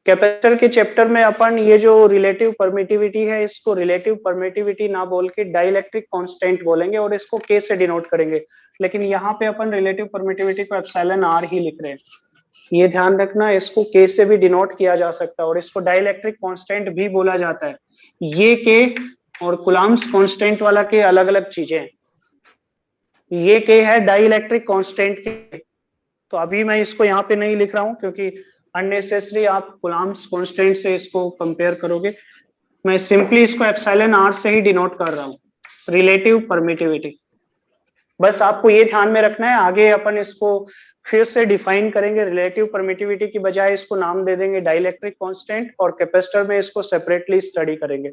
[SPEAKER 1] कैपेसिटर के चैप्टर में अपन ये जो रिलेटिव परमिटिविटी है इसको रिलेटिव परमिटिविटी ना बोल के डाइलेक्ट्रिक कांस्टेंट बोलेंगे और इसको के से डिनोट करेंगे। लेकिन यहाँ पे अपन रिलेटिव परमिटिविटी को एप्सिलॉन आर ही लिख रहे हैं, ये ध्यान रखना। इसको के से भी डिनोट किया जा सकता है और इसको डाइलेक्ट्रिक कांस्टेंट भी बोला जाता है। ये के और कूलम्ब्स कांस्टेंट वाला के अलग अलग चीजें हैं। ये के है डाइलेक्ट्रिक कांस्टेंट के, तो अभी मैं इसको यहाँ पे नहीं लिख रहा हूँ क्योंकि अननेसेसरी आप कूलम्ब्स कांस्टेंट से इसको कंपेयर करोगे। मैं सिंपली इसको एप्सिलॉन आर से ही डिनोट कर रहा हूँ, रिलेटिव परमिटिविटी। बस आपको ये ध्यान में रखना है, आगे अपन इसको फिर से डिफाइन करेंगे। रिलेटिव परमिटिविटी की बजाय इसको नाम दे देंगे डाइलेक्ट्रिक कांस्टेंट, और कैपेसिटर में इसको सेपरेटली स्टडी करेंगे।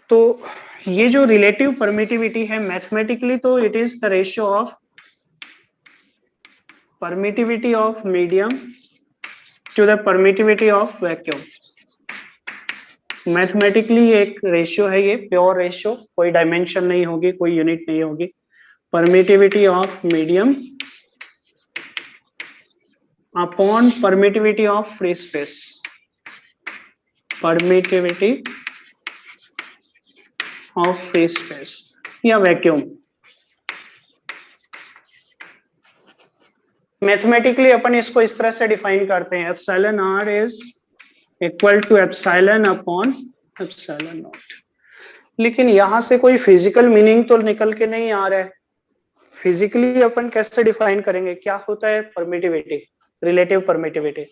[SPEAKER 1] तो ये जो रिलेटिव परमिटिविटी है मैथमेटिकली, तो it is the ratio of permittivity of medium to the permittivity of vacuum. Mathematically एक रेशियो है, ये प्योर रेशियो, कोई डायमेंशन नहीं होगी, कोई यूनिट नहीं होगी। Permittivity of medium upon permittivity of free space, permittivity of free space या वैक्यूम। मैथमेटिकली अपन इसको इस तरह से डिफाइन करते हैं, epsilon r is equal to epsilon upon epsilon naught. लेकिन यहां से कोई फिजिकल मीनिंग तो निकल के नहीं आ रहा है। फिजिकली अपन कैसे डिफाइन करेंगे, क्या होता है परमिटिविटी, रिलेटिव परमिटिविटी?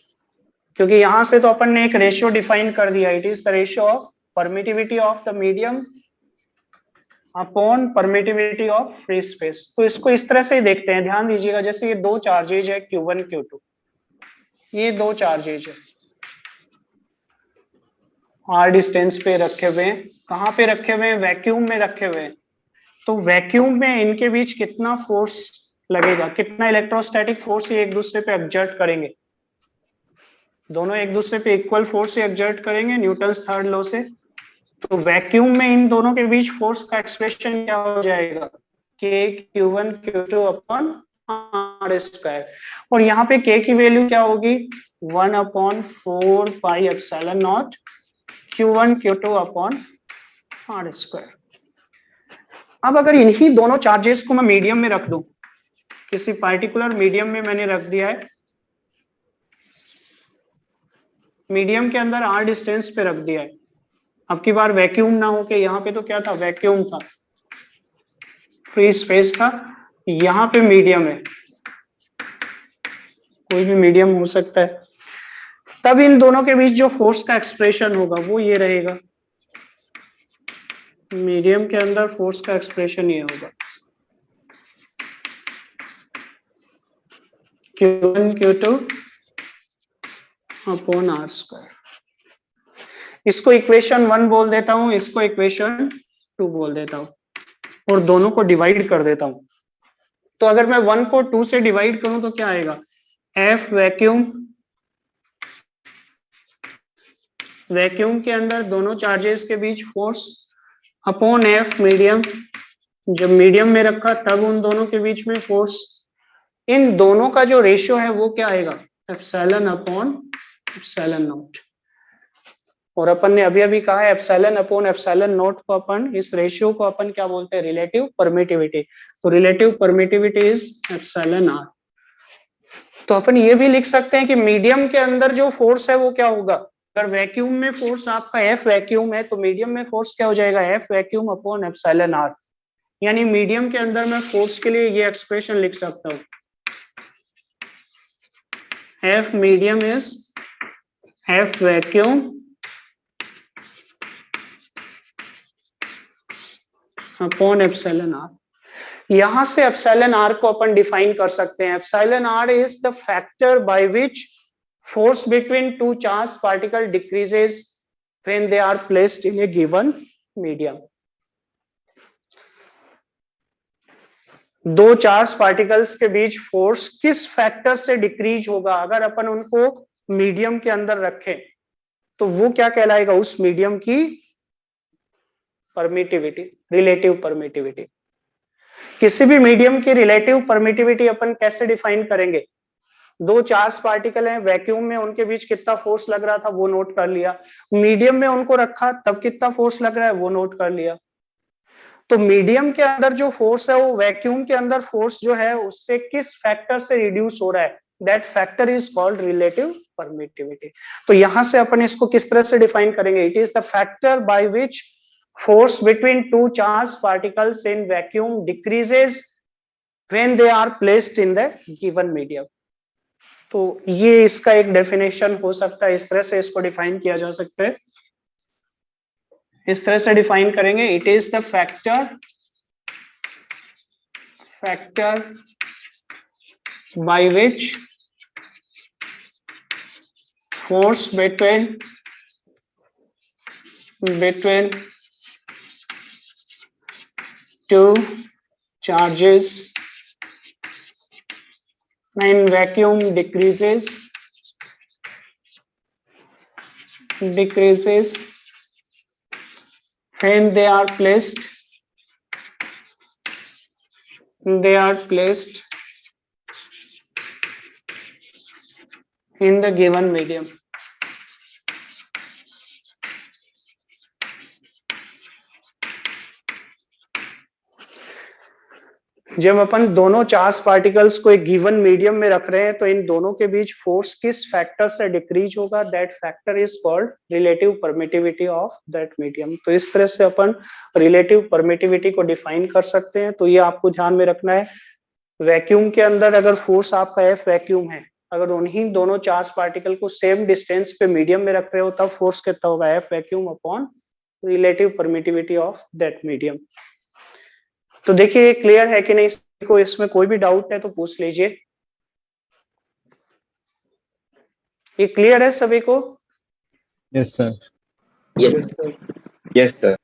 [SPEAKER 1] क्योंकि यहां से तो अपन ने एक रेशियो डिफाइन कर दिया, it is the ratio of permittivity of the medium upon permittivity of free space. तो इसको इस तरह से ही देखते हैं, ध्यान दीजिएगा। जैसे ये दो चार्जेज है Q1 Q2, ये दो चार्जेज है r डिस्टेंस पे रखे हुए हैं। कहाँ पे रखे हुए हैं? वैक्यूम में रखे हुए हैं। तो वैक्यूम में इनके बीच कितना फोर्स लगेगा, कितना इलेक्ट्रोस्टैटिक फोर्स ये एक दूसरे पे एक्सर्ट करेंगे? दोनों एक दूसरे पे इक्वल फोर्स से एक्सर्ट करेंगे न्यूटन्स थर्ड लॉ से। तो वैक्यूम में इन दोनों के बीच फोर्स का एक्सप्रेशन क्या हो जाएगा? K/Q1 Q2 upon r square. और यहाँ पे K की वैल्यू क्या होगी? 1/4 पाई epsilon not Q1 Q2 upon r square. अब अगर इन्हीं दोनों चार्जेस को मैं मीडियम में रख दूं, किसी पार्टिकुलर मीडियम में मैंने रख दिया है, मीडियम के अंदर r डिस्टेंस पे रख दिया है। अब की बार वैक्यूम ना हो के, यहाँ पे तो क्या था? वैक्यूम था, फ्री स्पेस था, यहाँ पे मीडियम है, कोई भी मीडियम हो सकता है। तब इन दोनों के बीच जो फोर्स का एक्सप्रेशन होगा वो ये रहेगा। मीडियम के अंदर फोर्स का एक्सप्रेशन ये होगा Q1 Q2 upon r square. इसको इक्वेशन 1 बोल देता हूं, इसको इक्वेशन 2 बोल देता हूं, और दोनों को डिवाइड कर देता हूं। तो अगर मैं 1 को 2 से डिवाइड करूं तो क्या आएगा? F वैक्यूम, वैक्यूम के अंदर दोनों चार्जेस के बीच फोर्स अपॉन F मीडियम, जब मीडियम में रखा तब उन दोनों के बीच में फोर्स। इन दोनों का जो रेशियो है वो क्या आएगा? Epsilon upon epsilon not. और अपन ने अभी अभी कहा है एप्सिलॉन अपॉन एप्सिलॉन नॉट को अपन, इस रेशियो को अपन क्या बोलते हैं? Relative permittivity. तो relative permittivity is epsilon R. तो अपन ये भी लिख सकते हैं कि मीडियम के अंदर जो फोर्स है वो क्या होगा? अगर वैक्यूम में फोर्स आपका F वैक्यूम है तो मीडियम में फोर्स क्या हो जाएगा? F vacuum upon epsilon r. यानी मीडियम के अंदर मैं फोर्स के लिए ये एक्सप्रेशन लिख सकता हूं, F medium is F vacuum upon epsilon r. यहां से एप्सिलॉन आर को अपन डिफाइन कर सकते हैं। Epsilon r is the factor by which force between two charged particle decreases when they are placed in a given medium. दो charge particles के बीच force किस factor से डिक्रीज होगा अगर अपन उनको मीडियम के अंदर रखें, तो वो क्या कहलाएगा? उस मीडियम की परमिटिविटी, रिलेटिव परमिटिविटी। किसी भी मीडियम की रिलेटिव परमिटिविटी अपन कैसे डिफाइन करेंगे? दो चार्ज पार्टिकल हैं, वैक्यूम में उनके बीच कितना फोर्स लग रहा था वो नोट कर लिया, मीडियम में उनको रखा तब कितना फोर्स लग रहा है वो नोट कर लिया। तो मीडियम के अंदर जो फोर्स है वो वैक्यूम के अंदर फोर्स जो है उससे किस फैक्टर से रिड्यूस हो रहा है, that factor is called relative permittivity. तो यहां से अपन इसको किस तरह से डिफाइन करेंगे? It is the factor by which force between two charged particles in vacuum decreases when they are placed in the given medium. तो ये इसका एक डेफिनेशन हो सकता है, इस तरह से इसको डिफाइन किया जा सकता है। इस तरह से डिफाइन करेंगे, it is the factor factor by which force between two charges in vacuum decreases when they are placed in the given medium. जब अपन दोनों चार्ज पार्टिकल्स को एक गिवन मीडियम में रख रहे हैं तो इन दोनों के बीच फोर्स किस फैक्टर से डिक्रीज होगा, that factor is called relative permittivity of that medium. तो इस तरह से अपन रिलेटिव परमिटिविटी को डिफाइन कर सकते हैं। तो ये आपको ध्यान में रखना है। वैक्यूम के अंदर अगर फोर्स आपका एफ वैक्यूम है, अगर उन्हीं दोनों चार्ज पार्टिकल को सेम डिस्टेंस पे मीडियम में रख रहे हो तब फोर्स कितना होगा, F vacuum upon relative permittivity of that medium. तो देखिए क्लियर है कि नहीं, को इसमें कोई भी डाउट है तो पूछ लीजिए। ये क्लियर है सभी को?
[SPEAKER 3] Yes sir.
[SPEAKER 4] Yes.
[SPEAKER 2] Yes, sir.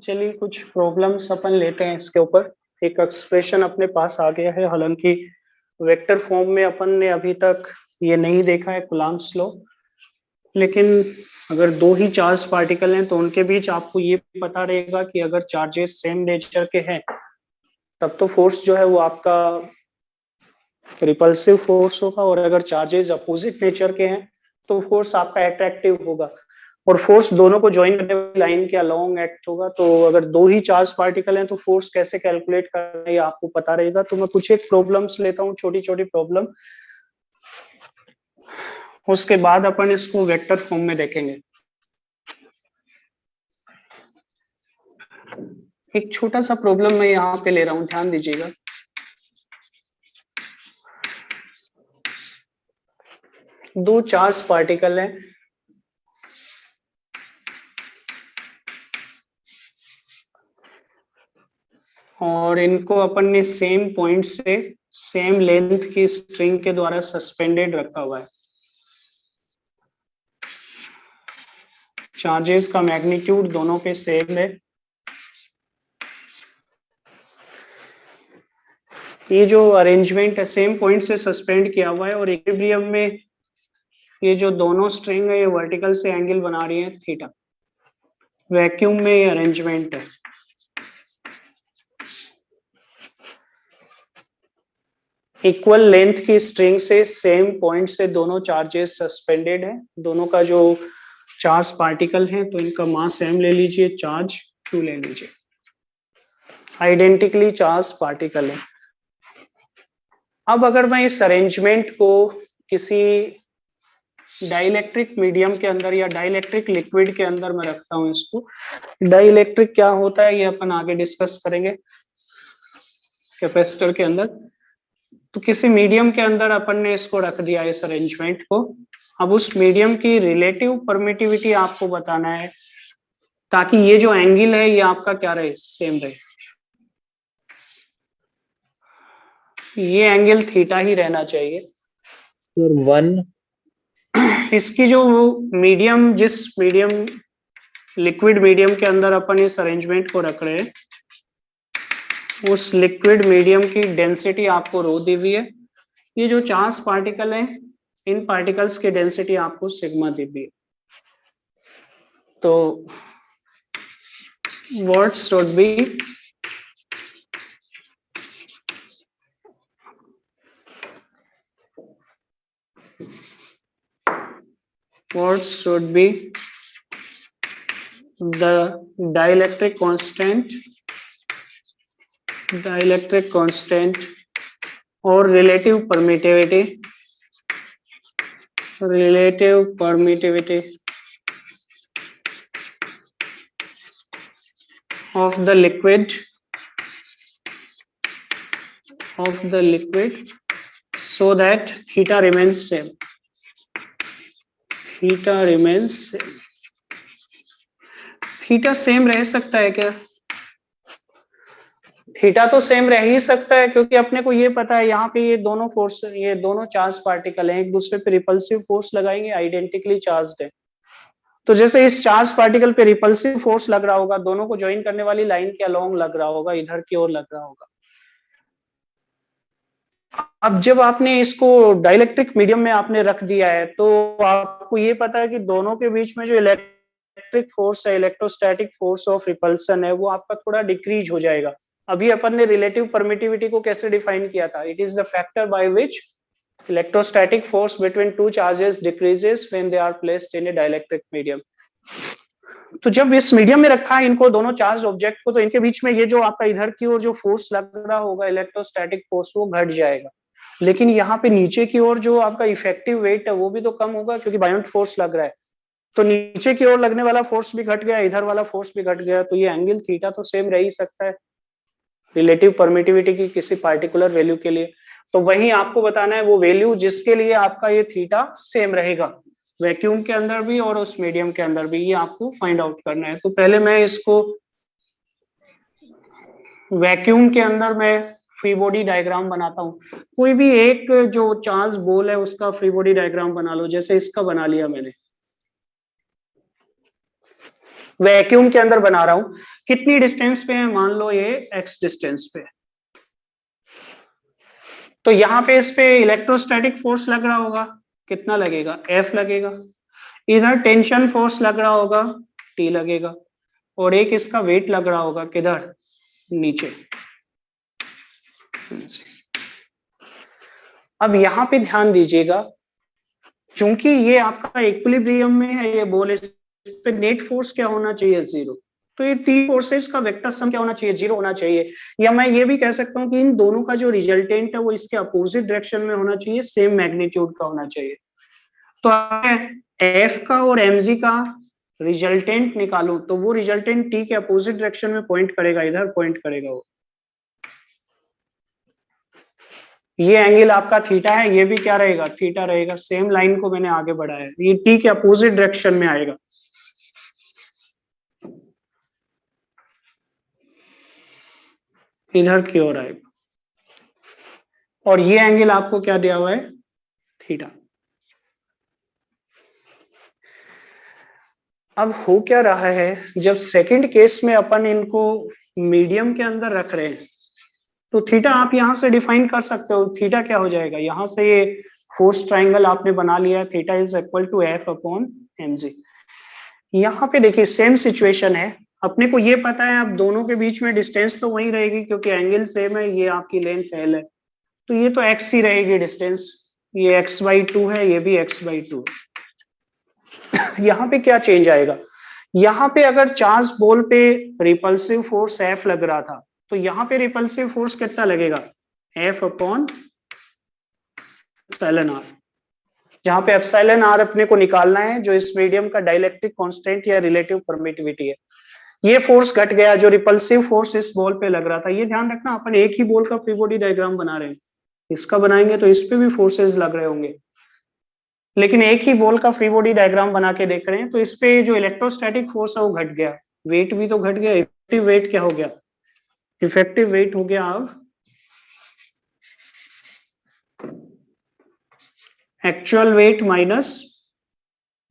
[SPEAKER 1] चलिए कुछ प्रॉब्लम्स अपन लेते हैं इसके ऊपर। एक एक्सप्रेशन अपने पास आ गया है, हालांकि वेक्टर फॉर्म में अपन ने अभी तक ये नहीं देखा है कूलम्ब्स लॉ, लेकिन अगर दो ही चार्ज पार्टिकल हैं तो उनके बीच आपको ये पता रहेगा कि अगर चार्जेस सेम नेचर के हैं तब तो फोर्स जो है वो आपका रिपल्सिव फोर्स होगा, और अगर चार्जेस अपोजिट नेचर के हैं तो फोर्स आपका अट्रैक्टिव होगा, और फोर्स दोनों को ज्वाइन करने वाली लाइन के अलोंग एक्ट होगा। तो अगर दो ही चार्ज पार्टिकल हैं तो फोर्स कैसे कैलकुलेट करना है आपको पता रहेगा। तो मैं कुछ एक प्रॉब्लम्स लेता हूँ, छोटी छोटी प्रॉब्लम, उसके बाद अपन इसको वेक्टर फॉर्म में देखेंगे। एक छोटा सा प्रॉब्लम मैं यहाँ पे ले रहा हूँ, ध्यान दीजिएगा। दो चार्ज पार्टिकल हैं, और इनको अपन ने सेम पॉइंट से सेम लेंथ की स्ट्रिंग के द्वारा सस्पेंडेड रखा हुआ है। चार्जेस का मैग्नीट्यूड दोनों पे सेम है। ये जो अरेंजमेंट है, सेम पॉइंट से सस्पेंड किया हुआ है, और इक्विलिब्रियम में ये जो दोनों स्ट्रिंग है ये वर्टिकल से एंगल बना रही है थीटा। वैक्यूम में ये अरेंजमेंट है। इक्वल लेंथ की स्ट्रिंग से सेम पॉइंट से दोनों चार्जेस सस्पेंडेड है। दोनों का जो चार्ज पार्टिकल है तो इनका मास m ले लीजिए, चार्ज q ले लीजिए। आइडेंटिकली चार्ज पार्टिकल है। अब अगर मैं इस अरेंजमेंट को किसी डाइलेक्ट्रिक मीडियम के अंदर या डाइलेक्ट्रिक लिक्विड के अंदर मैं रखता हूं इसको, डाइलेक्ट्रिक क्या होता है ये अपन आगे डिस्कस करेंगे कैपेसिटर के अंदर। तो किसी मीडियम के अंदर अपन ने इसको रख दिया इस अरेंजमेंट को। अब उस मीडियम की रिलेटिव परमिटिविटी आपको बताना है ताकि ये जो एंगल है ये आपका क्या रहे, सेम रहे। ये एंगल थीटा ही रहना चाहिए।
[SPEAKER 3] सर 1
[SPEAKER 1] इसकी जो मीडियम, जिस मीडियम लिक्विड मीडियम के अंदर अपन इस अरेंजमेंट को रख रहे हैं उस लिक्विड मीडियम की डेंसिटी आपको रो दी हुई है, ये जो चार्ज पार्टिकल है, इन पार्टिकल्स की डेंसिटी आपको सिग्मा दी हुई है। तो what should be the dielectric constant or relative permittivity of the liquid so that theta remains same. Theta same रह सकता है क्या? थीटा तो सेम रह ही सकता है, क्योंकि अपने को ये पता है यहाँ पे ये दोनों फोर्स, ये दोनों चार्ज पार्टिकल हैं, एक दूसरे पे रिपल्सिव फोर्स लगाएंगे, आइडेंटिकली चार्ज्ड है। तो जैसे इस चार्ज पार्टिकल पे रिपल्सिव फोर्स लग रहा होगा, दोनों को ज्वाइन करने वाली लाइन के अलोंग लग रहा होगा, इधर की ओर लग रहा होगा। अब जब आपने इसको डाइलेक्ट्रिक मीडियम में आपने रख दिया है, तो आपको ये पता है कि दोनों के बीच में जो इलेक्ट्रिक फोर्स है, इलेक्ट्रोस्टैटिक फोर्स ऑफ रिपल्सन है, वो आपका थोड़ा डिक्रीज हो जाएगा। अभी अपन ने रिलेटिव परमिटिविटी को कैसे डिफाइन किया था? It is the factor by which electrostatic force between two charges decreases when they are placed in a dielectric medium. तो जब इस मीडियम में रखा है इनको, दोनों चार्ज ऑब्जेक्ट को, तो इनके बीच में ये जो आपका इधर की ओर जो फोर्स लग रहा होगा, इलेक्ट्रोस्टैटिक फोर्स, वो घट जाएगा। लेकिन यहाँ पे नीचे की ओर जो आपका इफेक्टिव वेट है वो भी तो कम होगा, क्योंकि बायोंट फोर्स लग रहा है। तो नीचे की ओर लगने वाला फोर्स भी घट गया, इधर वाला फोर्स भी घट गया, तो ये एंगल थीटा तो सेम रह ही सकता है रिलेटिव परमिटिविटी की किसी पार्टिकुलर वैल्यू के लिए। तो वही आपको बताना है वो वैल्यू जिसके लिए आपका ये थीटा सेम रहेगा, वैक्यूम के अंदर भी और उस मीडियम के अंदर भी, ये आपको फाइंड आउट करना है। तो पहले मैं इसको वैक्यूम के अंदर मैं फ्री बॉडी डायग्राम बनाता हूं। कोई भी एक जो चार्ज बॉल है उसका फ्री बॉडी डायग्राम बना लो, जैसे इसका बना लिया मैंने, वैक्यूम के अंदर बना रहा हूं। कितनी डिस्टेंस पे है? मान लो ये x डिस्टेंस पे। तो यहाँ पे इस पे इलेक्ट्रोस्टैटिक फोर्स लग रहा होगा, कितना लगेगा? F लगेगा। इधर टेंशन फोर्स लग रहा होगा, T लगेगा। और एक इसका वेट लग रहा होगा, किधर? नीचे। अब यहाँ पे ध्यान दीजिएगा, चूंकि ये आपका इक्विलिब्रियम में है ये बॉल, इस पे नेट फोर्स क्या होना चाहिए? 0। तो ये तीन फोर्सेस का वेक्टर सम क्या होना चाहिए? 0 होना चाहिए। या मैं ये भी कह सकता हूँ कि इन दोनों का जो रिजल्टेंट है वो इसके अपोजिट डायरेक्शन में होना चाहिए, सेम मैग्नीट्यूड का होना चाहिए। तो एफ का और mg का रिजल्टेंट निकालूं तो वो रिजल्टेंट टी के अपोजिट डायरेक्शन में पॉइंट करेगा, इधर पॉइंट करेगा वो। ये एंगल आपका थीटा है, ये भी क्या रहेगा? थीटा रहेगा। सेम लाइन को मैंने आगे बढ़ाया, ये टी के अपोजिट डायरेक्शन में आएगा। इधर की ओर आएगा। और ये एंगल आपको क्या दिया हुआ है? थीटा। अब हो क्या रहा है, जब सेकंड केस में अपन इनको मीडियम के अंदर रख रहे हैं, तो थीटा आप यहां से डिफाइन कर सकते हो। थीटा क्या हो जाएगा? यहां से ये फोर्स ट्राइंगल आपने बना लिया है, theta is equal to F upon mg। यहाँ पे देखिए सेम सिचुएशन है, अपने को ये पता है अब दोनों के बीच में डिस्टेंस तो वही रहेगी, क्योंकि एंगल सेम है, ये आपकी लेंथ एल है, तो ये तो x ही रहेगी डिस्टेंस। ये x/2 है, ये भी x/2 है। यहाँ पे क्या चेंज आएगा? यहाँ पे अगर चार्ज बॉल पे रिपल्सिव फोर्स F लग रहा था, तो यहाँ पे रिपल्सिव फोर्स कितना लगेगा? F upon epsilon r। जहाँ पे एप्सिलॉन r अपने को निकालना है, जो इस मीडियम का डाइलेक्ट्रिक कांस्टेंट या रिलेटिव परमिटिविटी है। ये फोर्स घट गया, जो रिपल्सिव फोर्स इस बॉल पे लग रहा था। ये ध्यान रखना, अपन एक ही बॉल का फ्री बॉडी डायग्राम बना रहे हैं, इसका बनाएंगे तो इस पे भी फोर्सेस लग रहे होंगे, लेकिन एक ही बॉल का फ्री बॉडी डायग्राम बना के देख रहे हैं। तो इस पे जो इलेक्ट्रोस्टैटिक फोर्स है वो घट गया, वेट भी तो घट गया। इफेक्टिव वेट क्या हो गया? इफेक्टिव वेट हो गया अब actual wait minus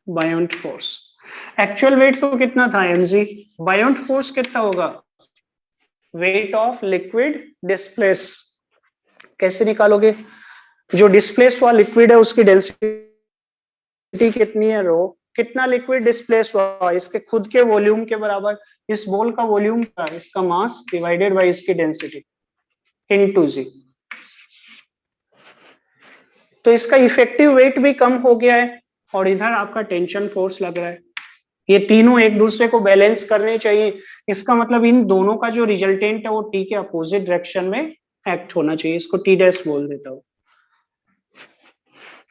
[SPEAKER 1] बायोंट force. Actual wait तो कितना था? mg। बायोंट फोर्स कितना होगा? Weight of liquid displace. कैसे निकालोगे? जो डिस्प्लेस हुआ लिक्विड है उसकी डेंसिटी कितनी है रो, कितना लिक्विड डिस्प्लेस हुआ इसके खुद के वॉल्यूम के बराबर, इस बॉल का वॉल्यूम का इसका मास डिवाइडेड बाय इसकी डेंसिटी इनटू जी। तो इसका इफेक्टिव वेट भी कम हो गया है और इधर आपका टेंशन फोर्स लग रहा है, ये तीनों एक दूसरे को बैलेंस करने चाहिए। इसका मतलब इन दोनों का जो रिजल्टेंट है वो टी के अपोजिट डायरेक्शन में एक्ट होना चाहिए, इसको टी डैश बोल देता हूं।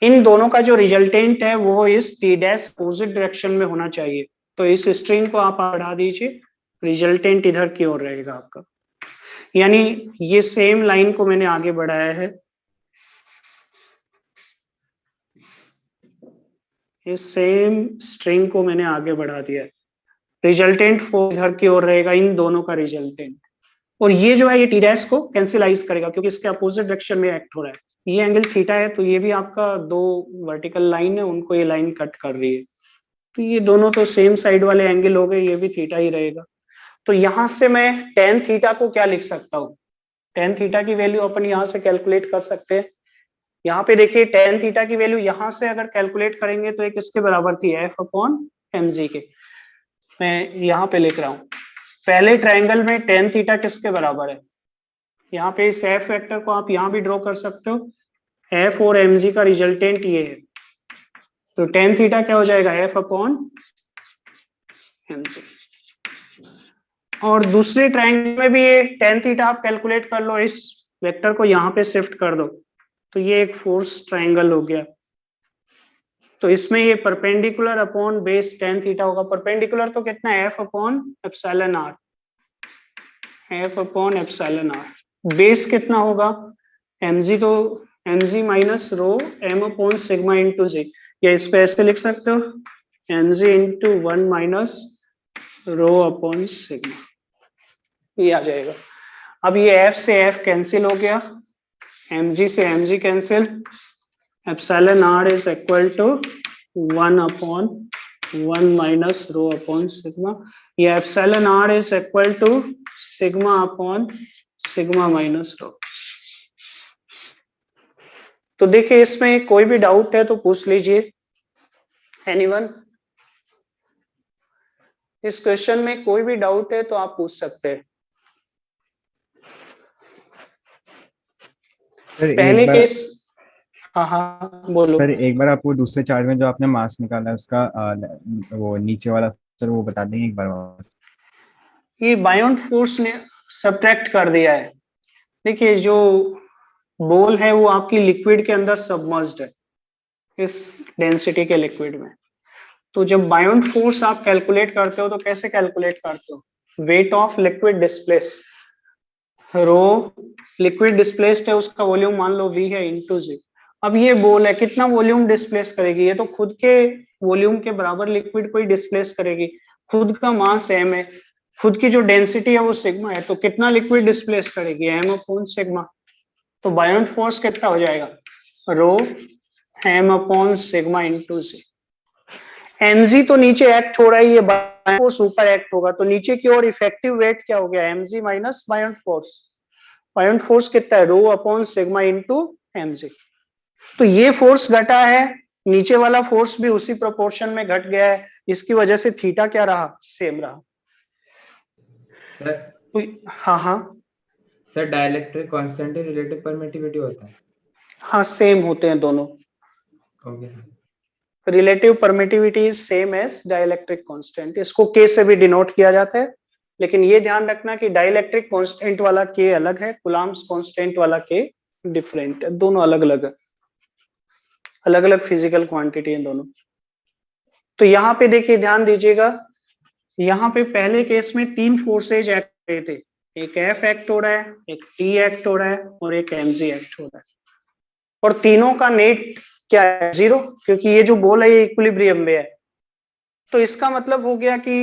[SPEAKER 1] इन दोनों का जो रिजल्टेंट है वो इस टी डैश अपोजिट डायरेक्शन में होना चाहिए। तो इस स्ट्रिंग को आप बढ़ा दीजिए, रिजल्टेंट इधर की ओर रहेगा आपका, यानी ये सेम लाइन को मैंने आगे बढ़ाया है, इस सेम स्ट्रिंग को मैंने आगे बढ़ा दिया है, रिजल्टेंट फोर्स इधर की ओर रहेगा, इन दोनों का रिजल्टेंट। और ये जो है ये टी डैश को कैंसिलाइज करेगा क्योंकि इसके अपोजिट डायरेक्शन में एक्ट हो रहा है। ये एंगल थीटा है तो ये भी आपका दो वर्टिकल लाइन है, उनको ये लाइन कट कर रही है, तो ये दोनों तो सेम साइड वाले एंगल हो गए, ये भी थीटा ही रहेगा। तो यहां से मैं टेन थीटा को क्या लिख सकता हूँ, टेन थीटा की वैल्यू अपन यहाँ से कैलकुलेट कर सकते हैं। यहाँ पे देखिए टेन थीटा की वैल्यू यहाँ से अगर कैलकुलेट करेंगे तो एक किसके बराबर थी, एफ अपॉन एम जी के। मैं यहाँ पे लिख रहा हूँ पहले ट्रायंगल में टेन थीटा किसके बराबर है, यहाँ पे इस एफ वेक्टर को आप यहाँ भी ड्रॉ कर सकते हो, एफ और एम जी का रिजल्टेंट ये है, तो टेन थीटा क्या हो जाएगा, एफ अपॉन एम जी। और दूसरे ट्रायंगल में भी ये टेन थीटा आप कैलकुलेट कर लो, इस वेक्टर को यहाँ पे शिफ्ट कर दो, तो ये एक फोर्स ट्रायंगल हो गया। तो इसमें ये perpendicular upon base tan theta होगा, परपेंडिकुलर तो कितना है, F upon epsilon R, F upon epsilon R, base कितना होगा mg, तो mg minus rho M upon sigma into G, या इसको ऐसे लिख सकते हो mg into 1 minus rho upon sigma, ये आ जाएगा। अब ये f से f कैंसिल हो गया, mg से mg cancel, epsilon r is equal to 1 upon 1 minus rho upon sigma, ये epsilon r is equal to sigma upon sigma minus rho. तो देखिए इसमें कोई भी डाउट है तो पूछ लीजिए, एनीवन, इस क्वेश्चन में कोई भी डाउट है तो आप पूछ सकते हैं। पहले केस, हाँ हाँ बोलो
[SPEAKER 3] सर, एक बार आपको दूसरे चार्ट में जो आपने मास निकाला है उसका वो नीचे वाला सर वो बता देंगे एक बार।
[SPEAKER 1] ये बायोंट फोर्स ने सब्ट्रैक्ट कर दिया है। देखिए जो बॉल है वो आपकी लिक्विड के अंदर सबमर्ज्ड है, इस डेंसिटी के लिक्विड में। तो जब बायोंट फोर्स आप कैलकुलेट करते हो तो कैसे कैलकुलेट करते हो, weight of liquid displace, row liquid displaced है उसका वॉल्यूम मान लो v है इंटू जी। अब ये बॉल है कितना वॉल्यूम डिस्प्लेस करेगी, ये तो खुद के वॉल्यूम के बराबर लिक्विड को ही डिस्प्लेस करेगी, खुद का मास m है, खुद की जो डेंसिटी है वो सिग्मा है, तो कितना लिक्विड डिस्प्लेस करेगी, m अपॉन सिग्मा। तो बायोंट फोर्स कितना हो जाएगा, रो m अपॉन सिग्मा इंटू जी। mg तो नीचे एक्ट हो रहा है, ये बायोंट फोर्स ऊपर एक्ट होगा, तो नीचे की ओर इफेक्टिव वेट क्या हो गया, mg माइनस बायोंट फोर्स। बायोंट फोर्स कितना है, रो अपॉन सिग्मा इंटू mg। तो ये फोर्स घटा है, नीचे वाला फोर्स भी उसी प्रोपोर्शन में घट गया है, इसकी वजह से थीटा क्या रहा, सेम रहा।
[SPEAKER 2] सर
[SPEAKER 1] हाँ हाँ
[SPEAKER 2] सर, डाइलेक्ट्रिक कांस्टेंट ही रिलेटिव परमिटिविटी होता है।
[SPEAKER 1] हाँ सेम होते हैं दोनों,
[SPEAKER 2] okay sir.
[SPEAKER 1] Relative permittivity is same as dielectric constant, इसको के से भी डिनोट किया जाता है, लेकिन ये ध्यान रखना कि डाइलेक्ट्रिक कांस्टेंट वाला के अलग है, कूलम्ब्स कांस्टेंट वाला के डिफरेंट है, दोनों अलग अलग है, अलग अलग फिजिकल क्वांटिटी है दोनों। तो यहाँ पे देखिए ध्यान दीजिएगा, यहाँ पे पहले केस में तीन फोर्सेज एक्ट हो रहे थे, एक F एक्ट हो रहा है, एक T एक्ट हो रहा है और एक mg एक्ट हो रहा है, और तीनों का नेट क्या है, जीरो, क्योंकि ये जो बॉल है ये इक्विलिब्रियम में है। तो इसका मतलब हो गया कि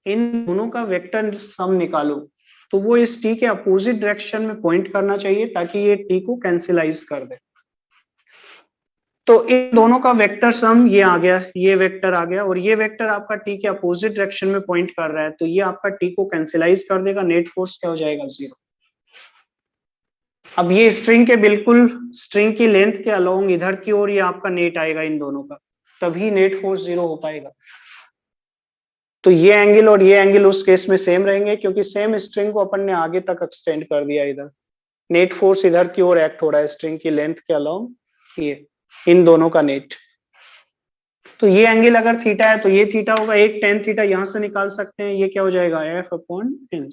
[SPEAKER 1] इन दोनों का वेक्टर सम निकालो, तो वो इस T के अपोजिट डायरेक्शन में पॉइंट करना चाहिए ताकि ये T को कैंसिलाइज कर दे। तो इन दोनों का वेक्टर सम ये आ गया, ये वेक्टर आ गया, और ये वेक्टर आपका T के अपोजिट डायरेक्शन में पॉइंट कर रहा है, तो ये आपका T को कैंसिलाइज कर देगा, नेट फोर्स क्या हो जाएगा, जीरो। अब ये स्ट्रिंग के बिल्कुल स्ट्रिंग की लेंथ के अलोंग इधर की ओर ये आपका नेट आएगा इन दोनों का, तभी नेट फोर्स 0 हो पाएगा। तो ये एंगल और ये एंगल उस केस में सेम रहेंगे, क्योंकि सेम स्ट्रिंग को अपन ने आगे तक एक्सटेंड कर दिया। इधर नेट फोर्स इधर की ओर एक्ट हो रहा है स्ट्रिंग की लेंथ के अलोंग, ये इन दोनों का नेट। तो ये एंगल अगर थीटा है तो ये थीटा होगा, एक टेन थीटा यहां से निकाल सकते हैं, ये क्या हो जाएगा F/n।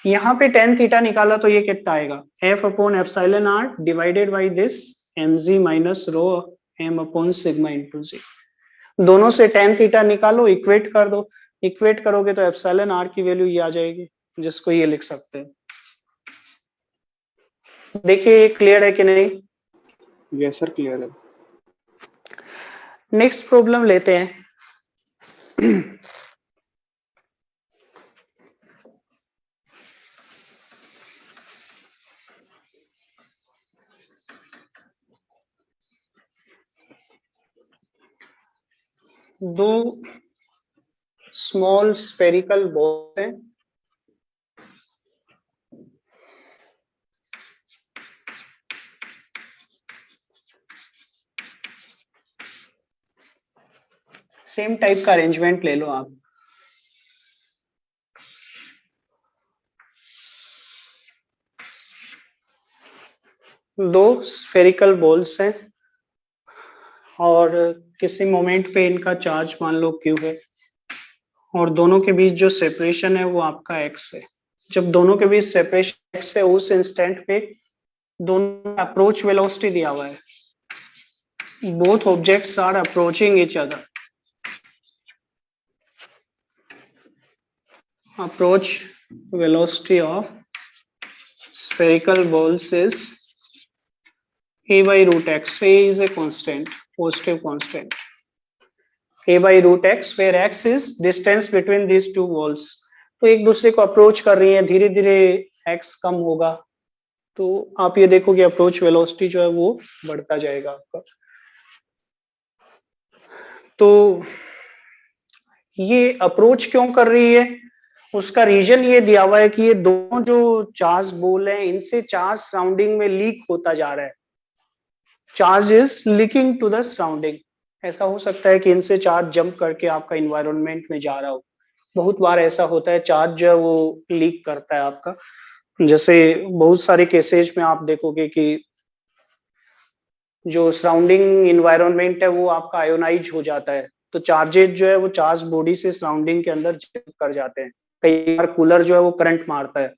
[SPEAKER 1] यहाँ पे टेन थीटा निकाला तो ये कितना आएगा F/εr divided by this mg minus rho m/सिग्मा इंटू जी। दोनों से टेन थीटा निकालो, इक्वेट कर दो, इक्वेट करोगे तो εr की वैल्यू ये आ जाएगी, जिसको ये लिख सकते हैं। देखिए ये क्लियर है कि नहीं?
[SPEAKER 5] यस सर, क्लियर है।
[SPEAKER 1] नेक्स्ट प्रॉब्लम लेते हैं। दो स्मॉल स्फेरिकल बॉल हैं, सेम टाइप का अरेंजमेंट ले लो आप। दो स्फेरिकल बॉल्स हैं और किसी मोमेंट पे इनका चार्ज मान लो Q है, और दोनों के बीच जो सेपरेशन है वो आपका x है। जब दोनों के बीच सेपरेशन x है, उस इंस्टेंट पे दोनों अप्रोच वेलोसिटी दिया हुआ है, both objects are approaching each other. Approach velocity of spherical balls is a by root x. A is a constant, positive constant. A by root x, where x is distance between these two balls. तो एक दूसरे को approach कर रही है, धीरे धीरे x कम होगा, तो आप ये देखोगे अप्रोच वेलोसिटी जो है वो बढ़ता जाएगा आपका। तो ये अप्रोच क्यों कर रही है, उसका रीजन ये दिया हुआ है कि ये दोनों जो चार्ज बॉल हैं, इनसे चार्ज सराउंडिंग में लीक होता जा रहा है। Charge is leaking to the surrounding. ऐसा हो सकता है कि इनसे चार्ज जंप करके आपका इन्वायरमेंट में जा रहा हो। बहुत बार ऐसा होता है, चार्ज जो है वो लीक करता है आपका। जैसे बहुत सारे केसेज में आप देखोगे कि जो सराउंडिंग इन्वायरमेंट है वो आपका आयोनाइज हो जाता है, तो चार्जेज जो है वो चार्ज बॉडी से सराउंडिंग के अंदर जंप कर जाते हैं। कई बार कूलर जो है वो करंट मारता है,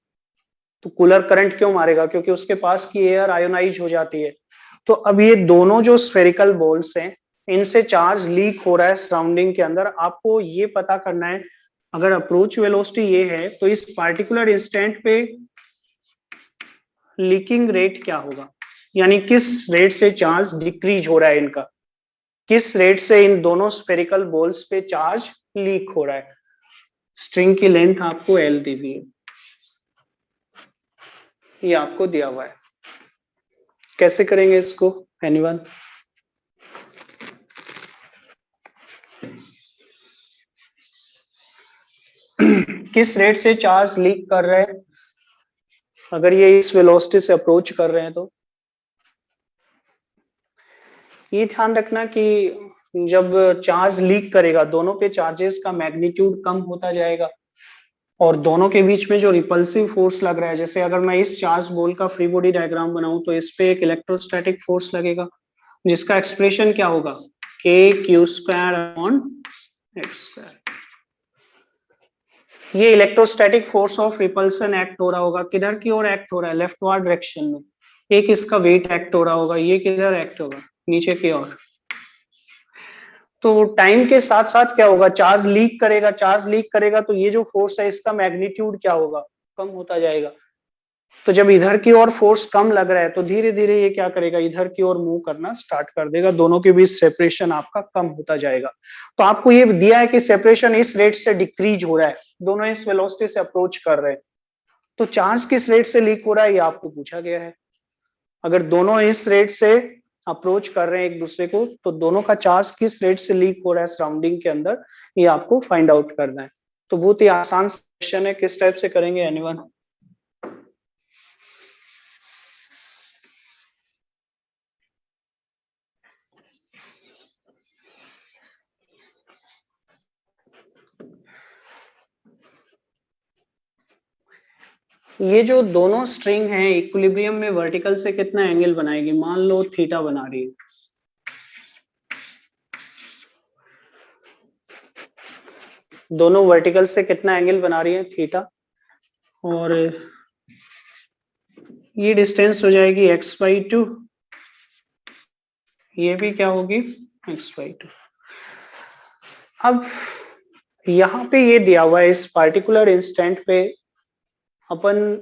[SPEAKER 1] तो कूलर करंट क्यों मारेगा, क्योंकि उसके पास की एयर आयोनाइज हो जाती है। तो अब ये दोनों जो स्फेरिकल बॉल्स हैं, इनसे चार्ज लीक हो रहा है सराउंडिंग के अंदर। आपको ये पता करना है, अगर अप्रोच वेलोसिटी ये है तो इस पार्टिकुलर इंस्टेंट पे लीकिंग रेट क्या होगा, यानी किस रेट से चार्ज डिक्रीज हो रहा है इनका, किस रेट से इन दोनों स्फेरिकल बॉल्स पे चार्ज लीक हो रहा है। स्ट्रिंग की लेंथ आपको L दी हुई है, ये आपको दिया हुआ है। कैसे करेंगे इसको एनीवन? किस रेट से चार्ज लीक कर रहे हैं, अगर ये इस वेलोसिटी से अप्रोच कर रहे हैं तो ये ध्यान रखना कि जब चार्ज लीक करेगा, दोनों पे चार्जेस का मैग्नीट्यूड कम होता जाएगा, और दोनों के बीच में जो रिपल्सिव फोर्स लग रहा है, जैसे अगर मैं इस चार्ज बॉल का फ्री बॉडी डायग्राम बनाऊं तो इस पे एक इलेक्ट्रोस्टैटिक फोर्स लगेगा, जिसका एक्सप्रेशन क्या होगा, kq²/x²। ये electrostatic force of repulsion act हो रहा होगा, किधर की ओर एक्ट हो रहा है, लेफ्टवर्ड डायरेक्शन में। एक इसका वेट एक्ट हो रहा होगा, ये किधर एक्ट होगा, नीचे की ओर। तो टाइम के साथ साथ क्या होगा, चार्ज लीक करेगा, चार्ज लीक करेगा तो ये जो फोर्स है इसका मैग्नीट्यूड क्या होगा, कम होता जाएगा। तो जब इधर की ओर फोर्स कम लग रहा है तो धीरे धीरे ये क्या करेगा, इधर की ओर मूव करना स्टार्ट कर देगा, दोनों के बीच सेपरेशन आपका कम होता जाएगा। तो आपको ये दिया है कि सेपरेशन इस रेट से डिक्रीज हो रहा है, दोनों इस वेलोसिटी से अप्रोच कर रहे हैं, तो चार्ज किस रेट से लीक हो रहा है ये आपको पूछा गया है। अगर दोनों इस रेट से अप्रोच कर रहे हैं एक दूसरे को, तो दोनों का चार्ज किस रेट से लीक हो रहा है सराउंडिंग के अंदर, ये आपको फाइंड आउट करना है। तो बहुत ही आसान क्वेश्चन है, किस टाइप से करेंगे एनीवन? ये जो दोनों स्ट्रिंग हैं इक्विलिब्रियम में वर्टिकल से कितना एंगल बनाएगी, मान लो थीटा बना रही है, दोनों वर्टिकल से कितना एंगल बना रही है, थीटा, और ये डिस्टेंस हो जाएगी x/2, ये भी क्या होगी x/2। अब यहाँ पे ये दिया हुआ है इस पार्टिकुलर इंस्टेंट पे, अपन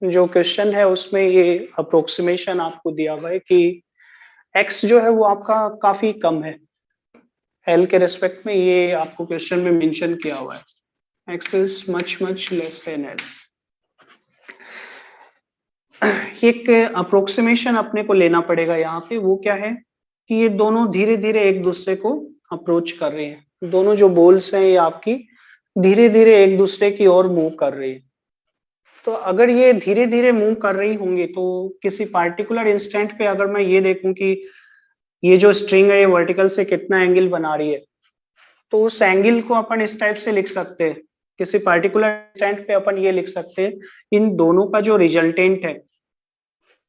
[SPEAKER 1] जो क्वेश्चन है उसमें ये अप्रोक्सीमेशन आपको दिया हुआ है कि x जो है वो आपका काफी कम है l के रिस्पेक्ट में, ये आपको क्वेश्चन में मेंशन किया हुआ है, x is much much less than l। एक अप्रोक्सीमेशन अपने को लेना पड़ेगा यहाँ पे, वो क्या है कि ये दोनों धीरे धीरे एक दूसरे को अप्रोच कर रहे हैं, दोनों जो बोल्स हैं ये आपकी धीरे धीरे एक दूसरे की ओर मूव कर रही है। तो अगर ये धीरे धीरे मूव कर रही होंगी तो किसी पार्टिकुलर इंस्टेंट पे अगर मैं ये देखूं कि ये जो स्ट्रिंग है ये वर्टिकल से कितना एंगल बना रही है, तो उस एंगल को अपन इस टाइप से लिख सकते हैं, किसी पार्टिकुलर इंस्टेंट पे अपन ये लिख सकते हैं, इन दोनों का जो रिजल्टेंट है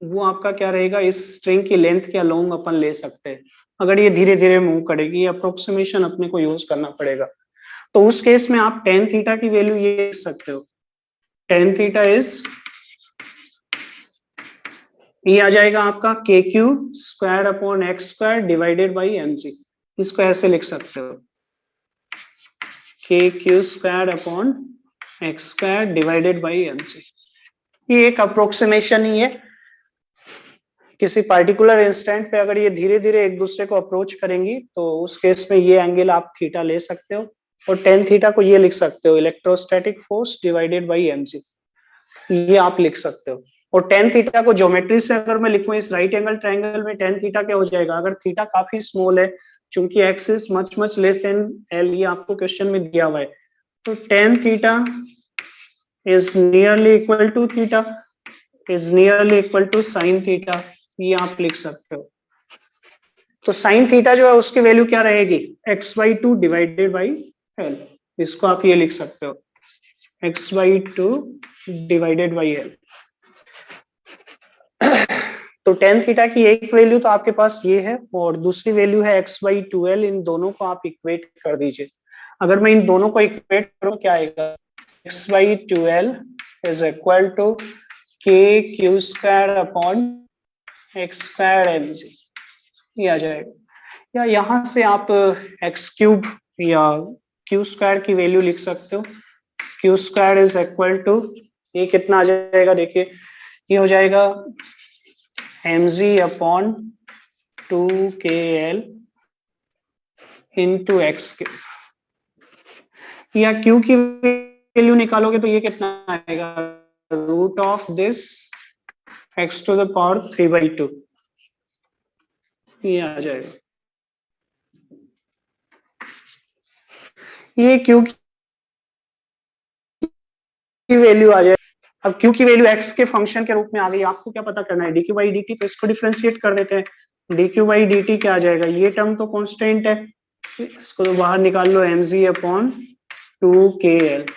[SPEAKER 1] वो आपका क्या रहेगा, इस स्ट्रिंग की लेंथ के अलोंग अपन ले सकते हैं, अगर ये धीरे धीरे मूव करेगी, ये अप्रोक्सीमेशन अपने को यूज करना पड़ेगा। तो उस केस में आप tan थीटा की वैल्यू ये लिख सकते हो, tan थीटा इज, ये आ जाएगा आपका KQ² डिवाइडेड बाई mg, इसको ऐसे लिख सकते हो KQ² डिवाइडेड बाई mg। ये एक अप्रोक्सीमेशन ही है, किसी पार्टिकुलर इंस्टेंट पे अगर ये धीरे धीरे एक दूसरे को अप्रोच करेंगी तो उस केस में ये एंगल आप थीटा ले सकते हो, और tan थीटा को ये लिख सकते हो electrostatic force divided by mg, ये आप लिख सकते हो। और tan थीटा को ज्योमेट्री से अगर मैं लिखूं इस राइट एंगल ट्रायंगल में tan थीटा क्या हो जाएगा, अगर थीटा काफी स्मॉल है, चूंकि x is much much less than l, ये आपको क्वेश्चन में दिया हुआ है, तो tan theta is nearly equal to theta is nearly equal to sin theta, ये आप लिख सकते हो। तो sin थीटा जो है उसकी वैल्यू क्या रहेगी, x/2 डिवाइडेड बाई l, इसको आप ये लिख सकते हो x/2 डिवाइडेड बाई l। तो tan थीटा की एक वैल्यू तो आपके पास ये है, और दूसरी वैल्यू है x/2l, इन दोनों को आप इक्वेट कर दीजिए। अगर मैं इन दोनों को इक्वेट करूं क्या आएगा, x/2l is equal to KQ² upon x² mg, ये आ जाएगा। या यहाँ से आप x³ या Q² की वैल्यू लिख सकते हो, Q² इज इक्वल टू, ये कितना आ जाएगा देखिए, ये हो जाएगा mg upon 2kl into x³, या q की वैल्यू निकालोगे तो ये कितना आएगा, रूट ऑफ दिस x⁴ 3/2, ये आ जाएगा। ये q की वैल्यू आ जाए। अब q की वैल्यू x के फंक्शन के रूप में आ गई, आपको क्या पता करना है, dq/dt, तो इसको डिफरेंशिएट कर देते हैं, dq/dt क्या आ जाएगा, ये टर्म तो कांस्टेंट है, इसको तो बाहर निकाल लो, mg अपॉन 2kl,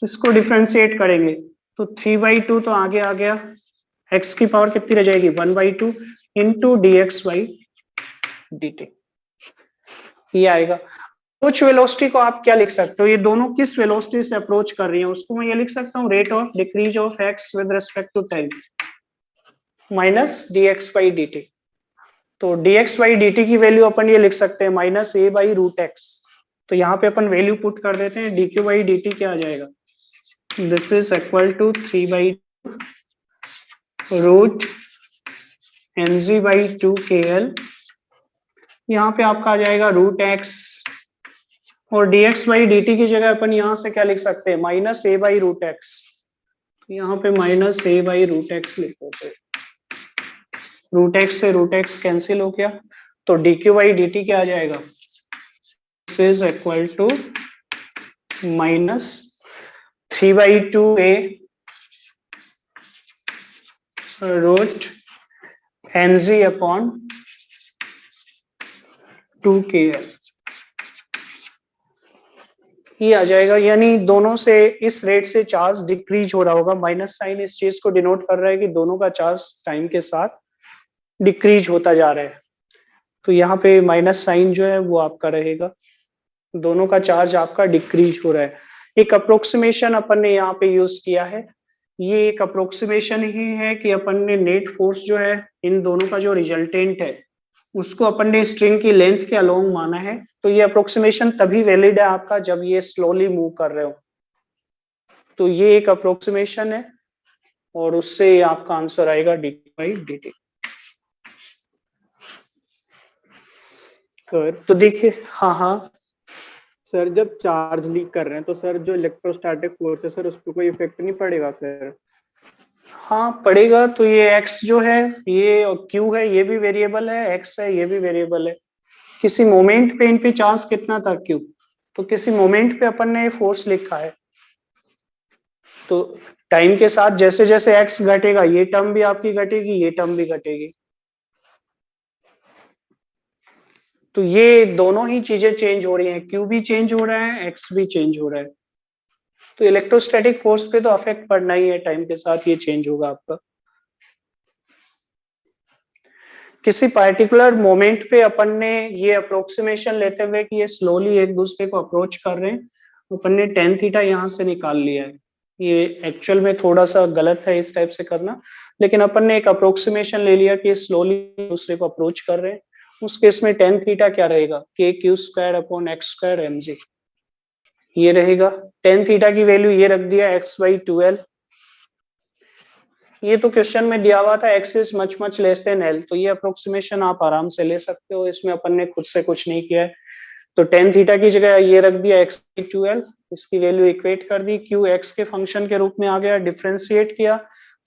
[SPEAKER 1] इसको डिफरेंशिएट करेंगे तो 3/2 तो आगे आ गया, x की पावर कितनी रह जाएगी 1/2 इंटू dx/dt, ये आएगा। कुछ वेलोसिटी को आप क्या लिख सकते हो, ये दोनों किस वेलोसिटी से अप्रोच कर रही हैं, उसको मैं ये लिख सकता हूँ rate of decrease of x with respect to time minus dx/dt। तो dx/dt की वैल्यू अपन ये लिख सकते हैं -a/√x, तो यहाँ पे अपन वैल्यू पुट कर देते हैं, dq/dt क्या आ जाएगा, this is equal to 3/2 root mg/2kl, यहाँ पे आपका आ जाएगा √x, और dx/dt की जगह अपन यहाँ से क्या लिख सकते हैं -a/√x, यहाँ पे -a/√x लिख देते हैं, √x से √x कैंसिल हो गया, तो dq/dt क्या आ जाएगा, this is equal to -3/2a root mg upon 2kl। ये आ जाएगा, यानी दोनों से इस रेट से चार्ज डिक्रीज हो रहा होगा। माइनस साइन इस चीज को डिनोट कर रहा है कि दोनों का चार्ज टाइम के साथ डिक्रीज होता जा रहा है। तो यहाँ पे माइनस साइन जो है वो आपका रहेगा, दोनों का चार्ज आपका डिक्रीज हो रहा है। एक अप्रोक्सीमेशन अपन ने यहाँ पे यूज किया है, ये एक अप्रोक्सीमेशन ही है कि अपन ने नेट फोर्स जो है इन दोनों का जो रिजल्टेंट है उसको अपन ने स्ट्रिंग की लेंथ के अलोंग माना है। तो ये अप्रोक्सीमेशन तभी वैलिड है आपका जब ये स्लोली मूव कर रहे हो। तो ये एक अप्रोक्सीमेशन है और उससे आपका आंसर आएगा D by d T.
[SPEAKER 5] Sir
[SPEAKER 1] तो देखिए, हाँ हाँ
[SPEAKER 5] सर जब चार्ज लीक कर रहे हैं तो सर जो इलेक्ट्रोस्टैटिक फोर्स है सर उस पर कोई इफेक्ट नहीं पड़ेगा फिर?
[SPEAKER 1] हाँ पड़ेगा। तो ये x जो है ये और q है, ये भी वेरिएबल है, x है ये भी वेरिएबल है। किसी मोमेंट पे इन पे चार्ज कितना था q, तो किसी मोमेंट पे अपन ने फोर्स लिखा है। तो टाइम के साथ जैसे जैसे x घटेगा ये टर्म भी आपकी घटेगी, ये टर्म भी घटेगी। तो ये दोनों ही चीजें चेंज हो रही हैं, q भी चेंज हो रहा है, x भी चेंज हो रहा है। तो इलेक्ट्रोस्टैटिक फोर्स पे तो अफेक्ट पड़ना ही है, टाइम के साथ ये चेंज होगा आपका। किसी पर्टिकुलर मोमेंट पे अपन ने ये अप्रोक्सीमेशन लेते हुए कि ये स्लोली एक दूसरे को अप्रोच कर रहे हैं, अपन ने टेन थीटा यहाँ से निकाल लिया है। ये एक्चुअल में थोड़ा सा गलत है इस टाइप से करना, लेकिन अपन ने एक अप्रोक्सीमेशन ले लिया कि स्लोली एक दूसरे को अप्रोच कर रहे हैं। उस केस में टेन थीटा क्या रहेगा, K Q square upon x square m g, ये रहेगा। टेन थीटा की वैल्यू ये रख दिया एक्स बाई 12। ये तो क्वेश्चन में दिया हुआ था x is much much less than l, तो ये अप्रोक्सीमेशन आप आराम से ले सकते हो, इसमें अपन ने खुद से कुछ नहीं किया है। तो टेन थीटा की जगह ये रख दिया x बाई 12, इसकी वैल्यू इक्वेट कर दी, q x के फंक्शन के रूप में आ गया, डिफरेंशिएट किया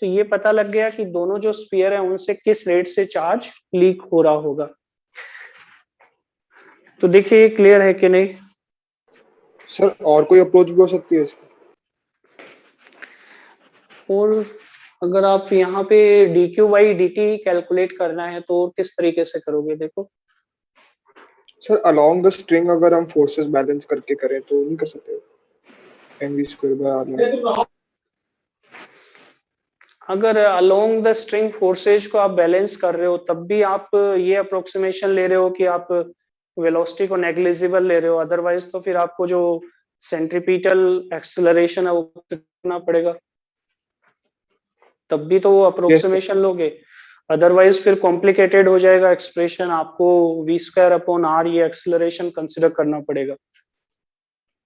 [SPEAKER 1] तो ये पता लग गया कि दोनों जो स्फीयर है उनसे किस रेट से चार्ज लीक हो रहा होगा। तो देखिए क्लियर है कि नहीं?
[SPEAKER 5] सर और कोई अप्रोच भी हो सकती है इसमें?
[SPEAKER 1] और अगर आप यहाँ पे D Q by d T calculate करना है तो किस तरीके से करोगे? देखो
[SPEAKER 5] सर अलोंग द स्ट्रिंग अगर हम फोर्सेस बैलेंस करके करें तो नहीं कर सकते? N v square by r.
[SPEAKER 1] अगर अलोंग द स्ट्रिंग फोर्सेज को आप बैलेंस कर रहे हो तब भी आप ये अप्रोक्सीमेशन ले रहे हो कि आप वेलोसिटी को नेग्लिजिबल ले रहे हो, अदरवाइज तो फिर आपको जो सेंट्रीपिटल एक्सेलरेशन है वो करना पड़ेगा, तब भी तो वो अप्रोक्सीमेशन लोगे। अदरवाइज फिर कॉम्प्लिकेटेड हो जाएगा एक्सप्रेशन, आपको वी स्क्वायर अपॉन आर ये एक्सेलरेशन कंसिडर करना पड़ेगा।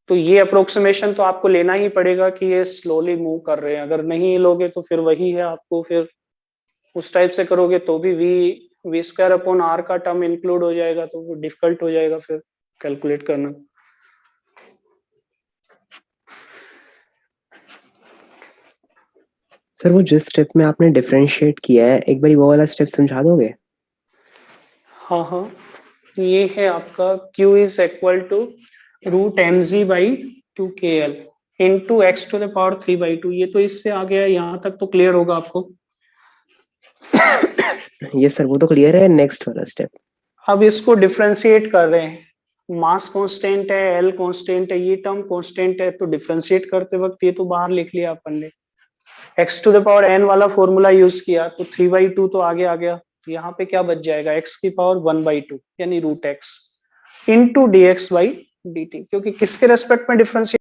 [SPEAKER 1] तो ये अप्रोक्सीमेशन तो आपको लेना ही पड़ेगा कि ये स्लोली मूव कर रहे हैं, अगर नहीं लोगे तो फिर वही है, आपको फिर उस टाइप से करोगे तो भी वी स्क्वायर अपॉन आर का टर्म इंक्लूड हो जाएगा, तो वो डिफिकल्ट हो जाएगा फिर कैलकुलेट करना।
[SPEAKER 6] सर वो जिस स्टेप में आपने डिफरेंशिएट किया है एक बार वो वाला स्टेप समझा दोगे?
[SPEAKER 1] हाँ हाँ, ये है आपका q is equal to root m g by 2kl into x to the power 3/2। ये तो इससे आ गया, यहाँ तक तो क्लियर होगा आपको।
[SPEAKER 6] ये सर वो तो क्लियर है, नेक्स्ट वाला स्टेप?
[SPEAKER 1] अब इसको डिफरेंशिएट कर रहे हैं, मास कांस्टेंट है, एल कांस्टेंट है, ये टर्म कांस्टेंट है, तो डिफरेंशिएट करते वक्त ये तो बाहर लिख लिया अपन ने, x to the power n वाला फॉर्मूला यूज किया तो 3/2 तो आगे आ गया। यहाँ पे क्या बच जाएगा, एक्स की पावर 1/2 यानी root x into d x by d t, क्योंकि किसके रेस्पेक्ट में डिफरेंशिएट?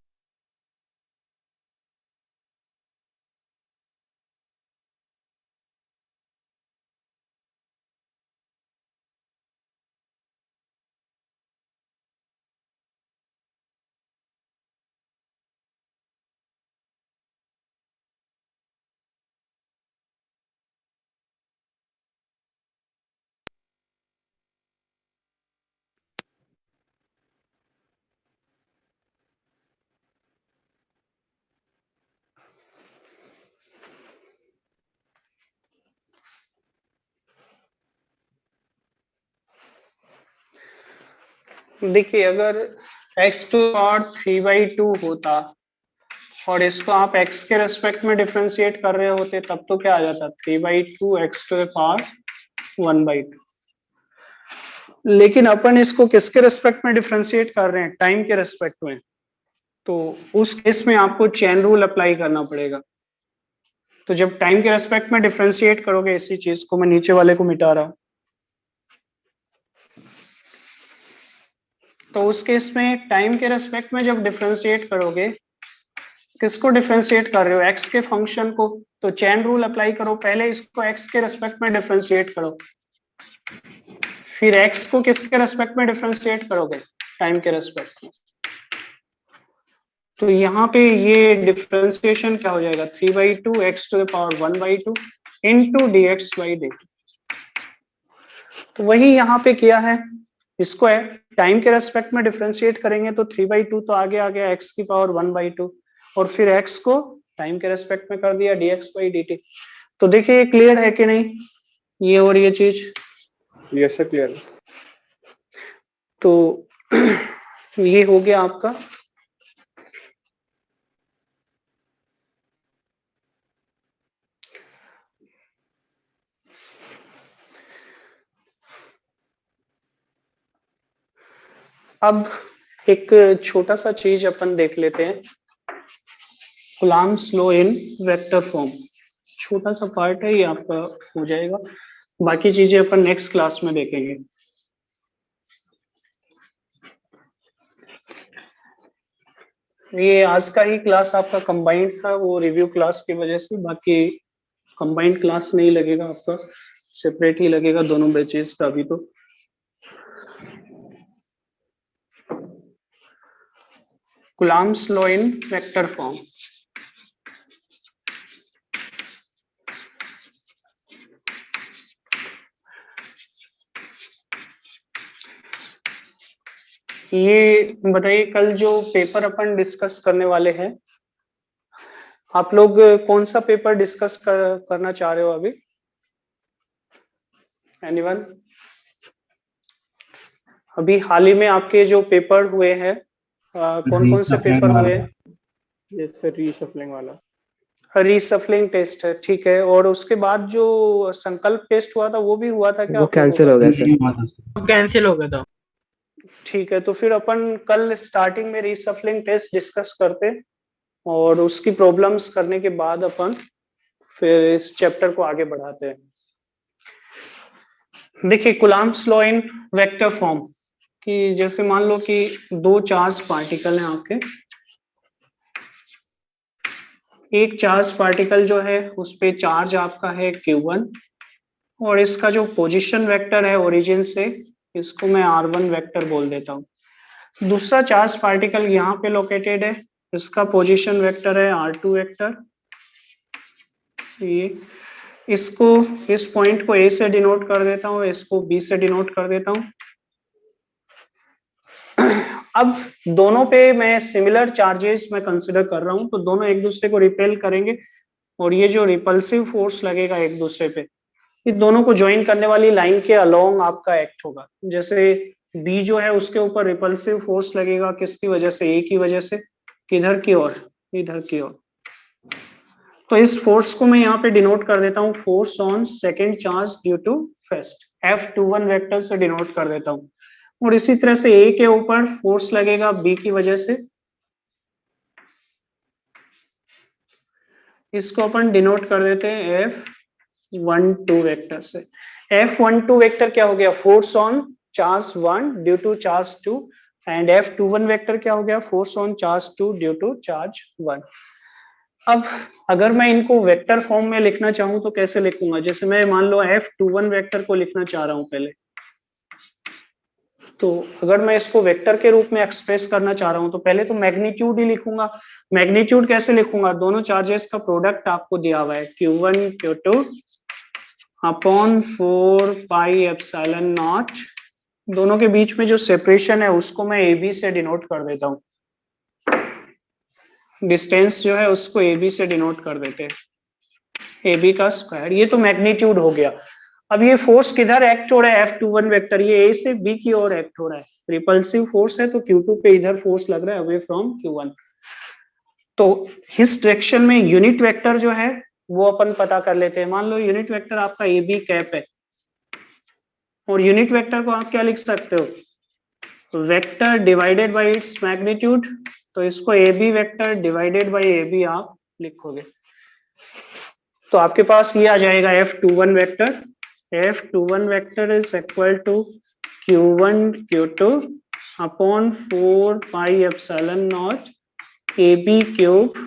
[SPEAKER 1] देखिए अगर x टू पावर 3/2 होता और इसको आप x के रेस्पेक्ट में डिफरेंशिएट कर रहे होते तब तो क्या आ जाता, 3/2 x टू द पावर 1/2। लेकिन अपन इसको किसके रेस्पेक्ट में डिफरेंशिएट कर रहे हैं, टाइम के रेस्पेक्ट में। तो उस केस में आपको चेन रूल अप्लाई करना पड़ेगा। तो जब टाइम के रेस्पेक्ट में डिफरेंशिएट करोगे इसी चीज को, मैं नीचे वाले को मिटा रहा हूं, तो उस केस में टाइम के रेस्पेक्ट में जब डिफरेंशिएट करोगे, किसको डिफरेंशिएट कर रहे हो, एक्स के फंक्शन को, तो चेन रूल अप्लाई करो, पहले इसको एक्स के रेस्पेक्ट में डिफरेंशिएट करो, फिर एक्स को किसके रेस्पेक्ट में डिफरेंशिएट करोगे, टाइम के रेस्पेक्ट में। तो यहाँ पे ये डिफरेंशिएशन क्या हो जाएगा, 3/2 x to the power 1/2 into dx by dt। तो वही यहाँ पे किया है, इसको टाइम के रेस्पेक्ट में डिफरेंशिएट करेंगे तो 3/2 तो आगे आ गया x की पावर 1/2, और फिर x को टाइम के रेस्पेक्ट में कर दिया dx by dt। तो देखिए क्लियर है कि नहीं ये और ये चीज?
[SPEAKER 5] Yes sir, clear.
[SPEAKER 1] तो ये हो गया आपका अब एक छोटा सा चीज अपन देख लेते हैं, Coulomb's law in vector form. छोटा सा पार्ट है ये आपका, हो जाएगा, बाकी चीजें अपन नेक्स्ट क्लास में देखेंगे। ये आज का ही क्लास आपका कंबाइंड था, वो रिव्यू क्लास की वजह से, बाकी कंबाइंड क्लास नहीं लगेगा आपका, सेपरेट ही लगेगा दोनों बैचेस का अभी। तो Coulomb's law in vector form, ये बताइए कल जो पेपर अपन डिस्कस करने वाले हैं, आप लोग कौन सा पेपर डिस्कस करना चाह रहे हो अभी? एनीवन? अभी हाल ही में आपके जो पेपर हुए हैं, कौन कौन से पेपर हुए हैं?
[SPEAKER 5] यस सर, रीशफलिंग वाला।
[SPEAKER 1] रीसफलिंग टेस्ट है, ठीक है। और उसके बाद जो संकल्प टेस्ट हुआ था वो भी हुआ था क्या?
[SPEAKER 6] वो कैंसिल हो गया सर।
[SPEAKER 2] कैंसिल हो गया था।
[SPEAKER 1] ठीक है, तो फिर अपन कल स्टार्टिंग में रीसफलिंग टेस्ट डिस्कस करते, और उसकी प्रॉब्लम्स करने के बाद अपन फिर इस चैप्टर को आगे बढ़ाते हैं। देखिए Coulomb's law in vector form, कि जैसे मान लो कि दो चार्ज पार्टिकल हैं आपके, एक चार्ज पार्टिकल जो है उस पे चार्ज आपका है q1, और इसका जो पोजीशन वेक्टर है ओरिजिन से, इसको मैं r1 वेक्टर बोल देता हूँ। दूसरा चार्ज पार्टिकल यहाँ पे लोकेटेड है, इसका पोजीशन वेक्टर है r2 वेक्टर। ये इसको, इस पॉइंट को a से डिनोट कर देता हूँ, इसको b से डिनोट कर देता हूँ। अब दोनों पे मैं सिमिलर चार्जेस मैं कंसिडर कर रहा हूं, तो दोनों एक दूसरे को रिपेल करेंगे, और ये जो रिपल्सिव फोर्स लगेगा एक दूसरे पे, ये दोनों को ज्वाइन करने वाली लाइन के अलोंग आपका एक्ट होगा। जैसे बी जो है उसके ऊपर रिपल्सिव फोर्स लगेगा, किसकी वजह से? ए की वजह से। किधर की ओर? इधर की ओर। तो इस फोर्स को मैं यहाँ पे डिनोट कर देता हूँ, force on second charge due to first, F21 vector से डिनोट कर देता हूँ। और इसी तरह से ए के ऊपर फोर्स लगेगा बी की वजह से, इसको अपन डिनोट कर देते हैं F12 वेक्टर से। F12 वेक्टर क्या हो गया? Force on charge 1 due to charge 2, and F21 vector क्या हो गया? Force on charge 2 due to charge 1। अब अगर मैं इनको वेक्टर फॉर्म में लिखना चाहूं तो कैसे लिखूंगा? जैसे मैं मान लो F21 वेक्टर को लिखना चाह रहा हूं पहले, तो अगर मैं इसको वेक्टर के रूप में एक्सप्रेस करना चाह रहा हूं तो पहले तो मैग्नीट्यूड ही लिखूंगा। मैग्नीट्यूड कैसे लिखूंगा? दोनों चार्जेस का प्रोडक्ट आपको दिया हुआ है, Q1 Q2 upon 4 pi epsilon not, दोनों के बीच में जो सेपरेशन है उसको मैं AB से डिनोट कर देता हूँ। डिस्टेंस जो है उसको AB से डिनोट कर देते हैं, AB का स्क्वायर। ये तो मैग्नीट्यूड हो गया। अब ये फोर्स किधर एक्ट हो रहा है? F21 वेक्टर ये A से B की ओर एक्ट हो रहा है, रिपल्सिव फोर्स है, तो Q2 पे इधर फोर्स लग रहा है अवे फ्रॉम Q1। तो इस डायरेक्शन में यूनिट वेक्टर जो है वो अपन पता कर लेते हैं। मान लो यूनिट वेक्टर आपका AB कैप है, और यूनिट वेक्टर को आप क्या लिख सकते हो? Vector divided by its magnitude, तो इसको A B vector divided by A B आप लिखोगे, तो आपके पास ये आ जाएगा F21 vector. F21 vector is equal to Q1 Q2 upon 4 pi epsilon naught AB cube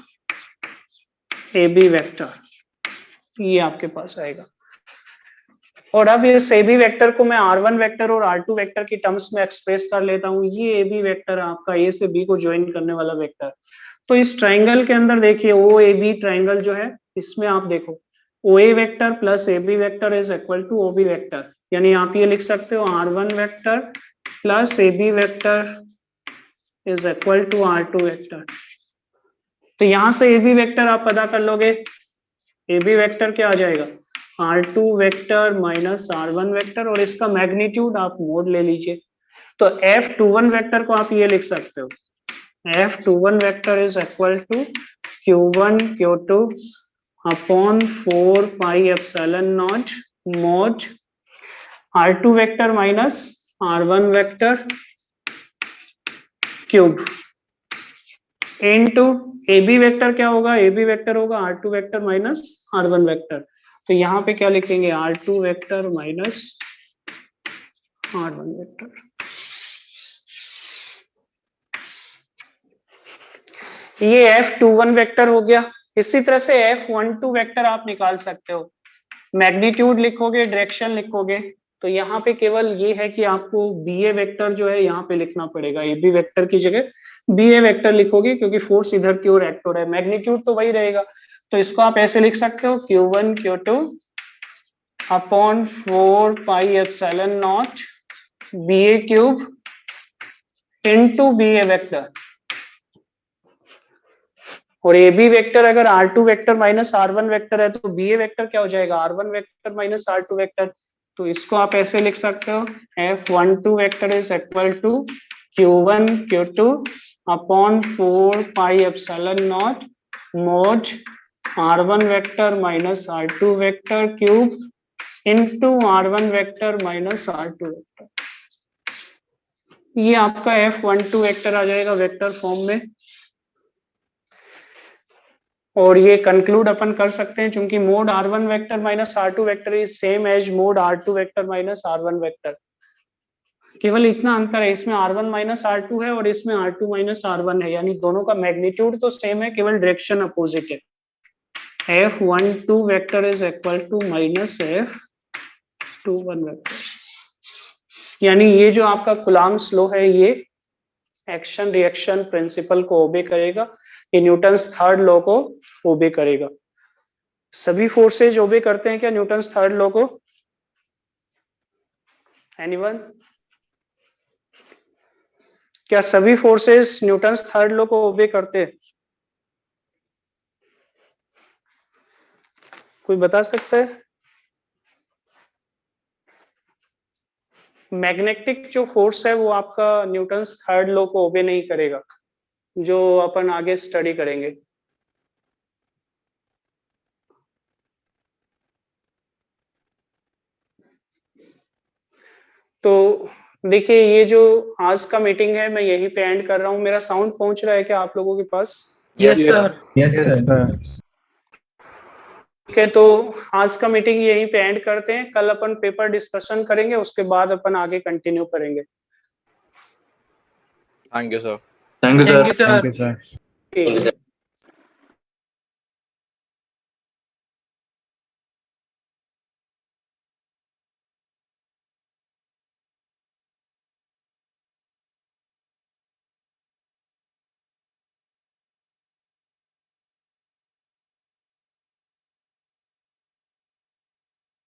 [SPEAKER 1] AB vector, ये आपके पास आएगा। और अब इस AB वेक्टर को मैं R1 वेक्टर और R2 वेक्टर की टर्म्स में एक्सप्रेस कर लेता हूँ। ये AB वेक्टर आपका A से B को ज्वाइन करने वाला वेक्टर। तो इस ट्राइंगल के अंदर देखिए OAB ट्राइंगल जो है, इसमें आप देखो OA vector plus AB vector is equal to OB vector, यानी आप ये लिख सकते हो R1 vector plus AB vector is equal to R2 vector. तो यहां से AB वेक्टर आप पता कर लोगे, AB वेक्टर क्या आ जाएगा R2 vector minus R1 vector, और इसका मैग्नीट्यूड आप मोड ले लीजिए। तो F21 वेक्टर को आप ये लिख सकते हो, F21 vector is equal to Q1 Q2 upon 4 pi epsilon naught mod R2 vector minus R1 vector cube into AB vector क्या होगा, AB वेक्टर होगा R2 vector minus R1 vector. तो यहाँ पे क्या लिखेंगे R2 vector minus R1 vector. ये F21 vector हो गया। इसी तरह से F12 वेक्टर आप निकाल सकते हो, मैग्नीट्यूड लिखोगे, डायरेक्शन लिखोगे, तो यहाँ पे केवल ये है कि आपको BA वेक्टर जो है यहाँ पे लिखना पड़ेगा, AB वेक्टर की जगह BA वेक्टर लिखोगे क्योंकि फोर्स इधर की ओर एक्ट हो रहा है, मैग्नीट्यूड तो वही रहेगा। तो इसको आप ऐसे लिख सकते हो Q1 Q2 upon 4 pi epsilon not BA cube into BA vector, और AB वेक्टर अगर R2 vector minus R1 vector है तो BA वेक्टर क्या हो जाएगा R1 vector minus R2 vector. तो इसको आप ऐसे लिख सकते हो F12 vector is equal to Q1 Q2 upon 4 pi epsilon naught mod R1 vector minus R2 vector cube into R1 vector minus R2 vector. ये आपका F12 वेक्टर आ जाएगा वेक्टर फॉर्म में। और ये कंक्लूड अपन कर सकते हैं क्योंकि mod R1 vector minus R2 vector is same as mod R2 vector minus R1 vector, केवल इतना अंतर है, इसमें R1 माइनस R2 है और इसमें R2 माइनस R1 है, यानी दोनों का मैग्नीट्यूड तो सेम है, केवल डायरेक्शन अपोजिट है। F12 vector is equal to minus F21 vector, यानी ये जो आपका कूलम्ब्स लॉ है ये एक्शन रिएक्शन प्रिंसिपल को ओबे करेगा, ये न्यूटन्स थर्ड लॉ को ओबे करेगा। सभी फोर्सेज ओबे करते हैं क्या न्यूटन्स थर्ड लॉ को? एनीवन? क्या सभी फोर्सेस न्यूटन्स थर्ड लॉ को ओबे करते हैं? कोई बता सकता है? मैग्नेटिक जो फोर्स है वो आपका न्यूटन्स थर्ड लॉ को ओबे नहीं करेगा, जो अपन आगे स्टडी करेंगे। तो देखिए ये जो आज का मीटिंग है मैं यहीं पे एंड कर रहा हूँ। मेरा साउंड पहुंच रहा है क्या आप लोगों के पास?
[SPEAKER 4] Yes sir.
[SPEAKER 3] Yes sir.
[SPEAKER 1] ठीक है, तो आज का मीटिंग यहीं पे एंड करते हैं। कल अपन पेपर डिस्कशन करेंगे, उसके बाद अपन आगे कंटिन्यू करेंगे।
[SPEAKER 7] Thank you sir.
[SPEAKER 4] Thank you sir.
[SPEAKER 3] Thank you sir.
[SPEAKER 1] ठीक है।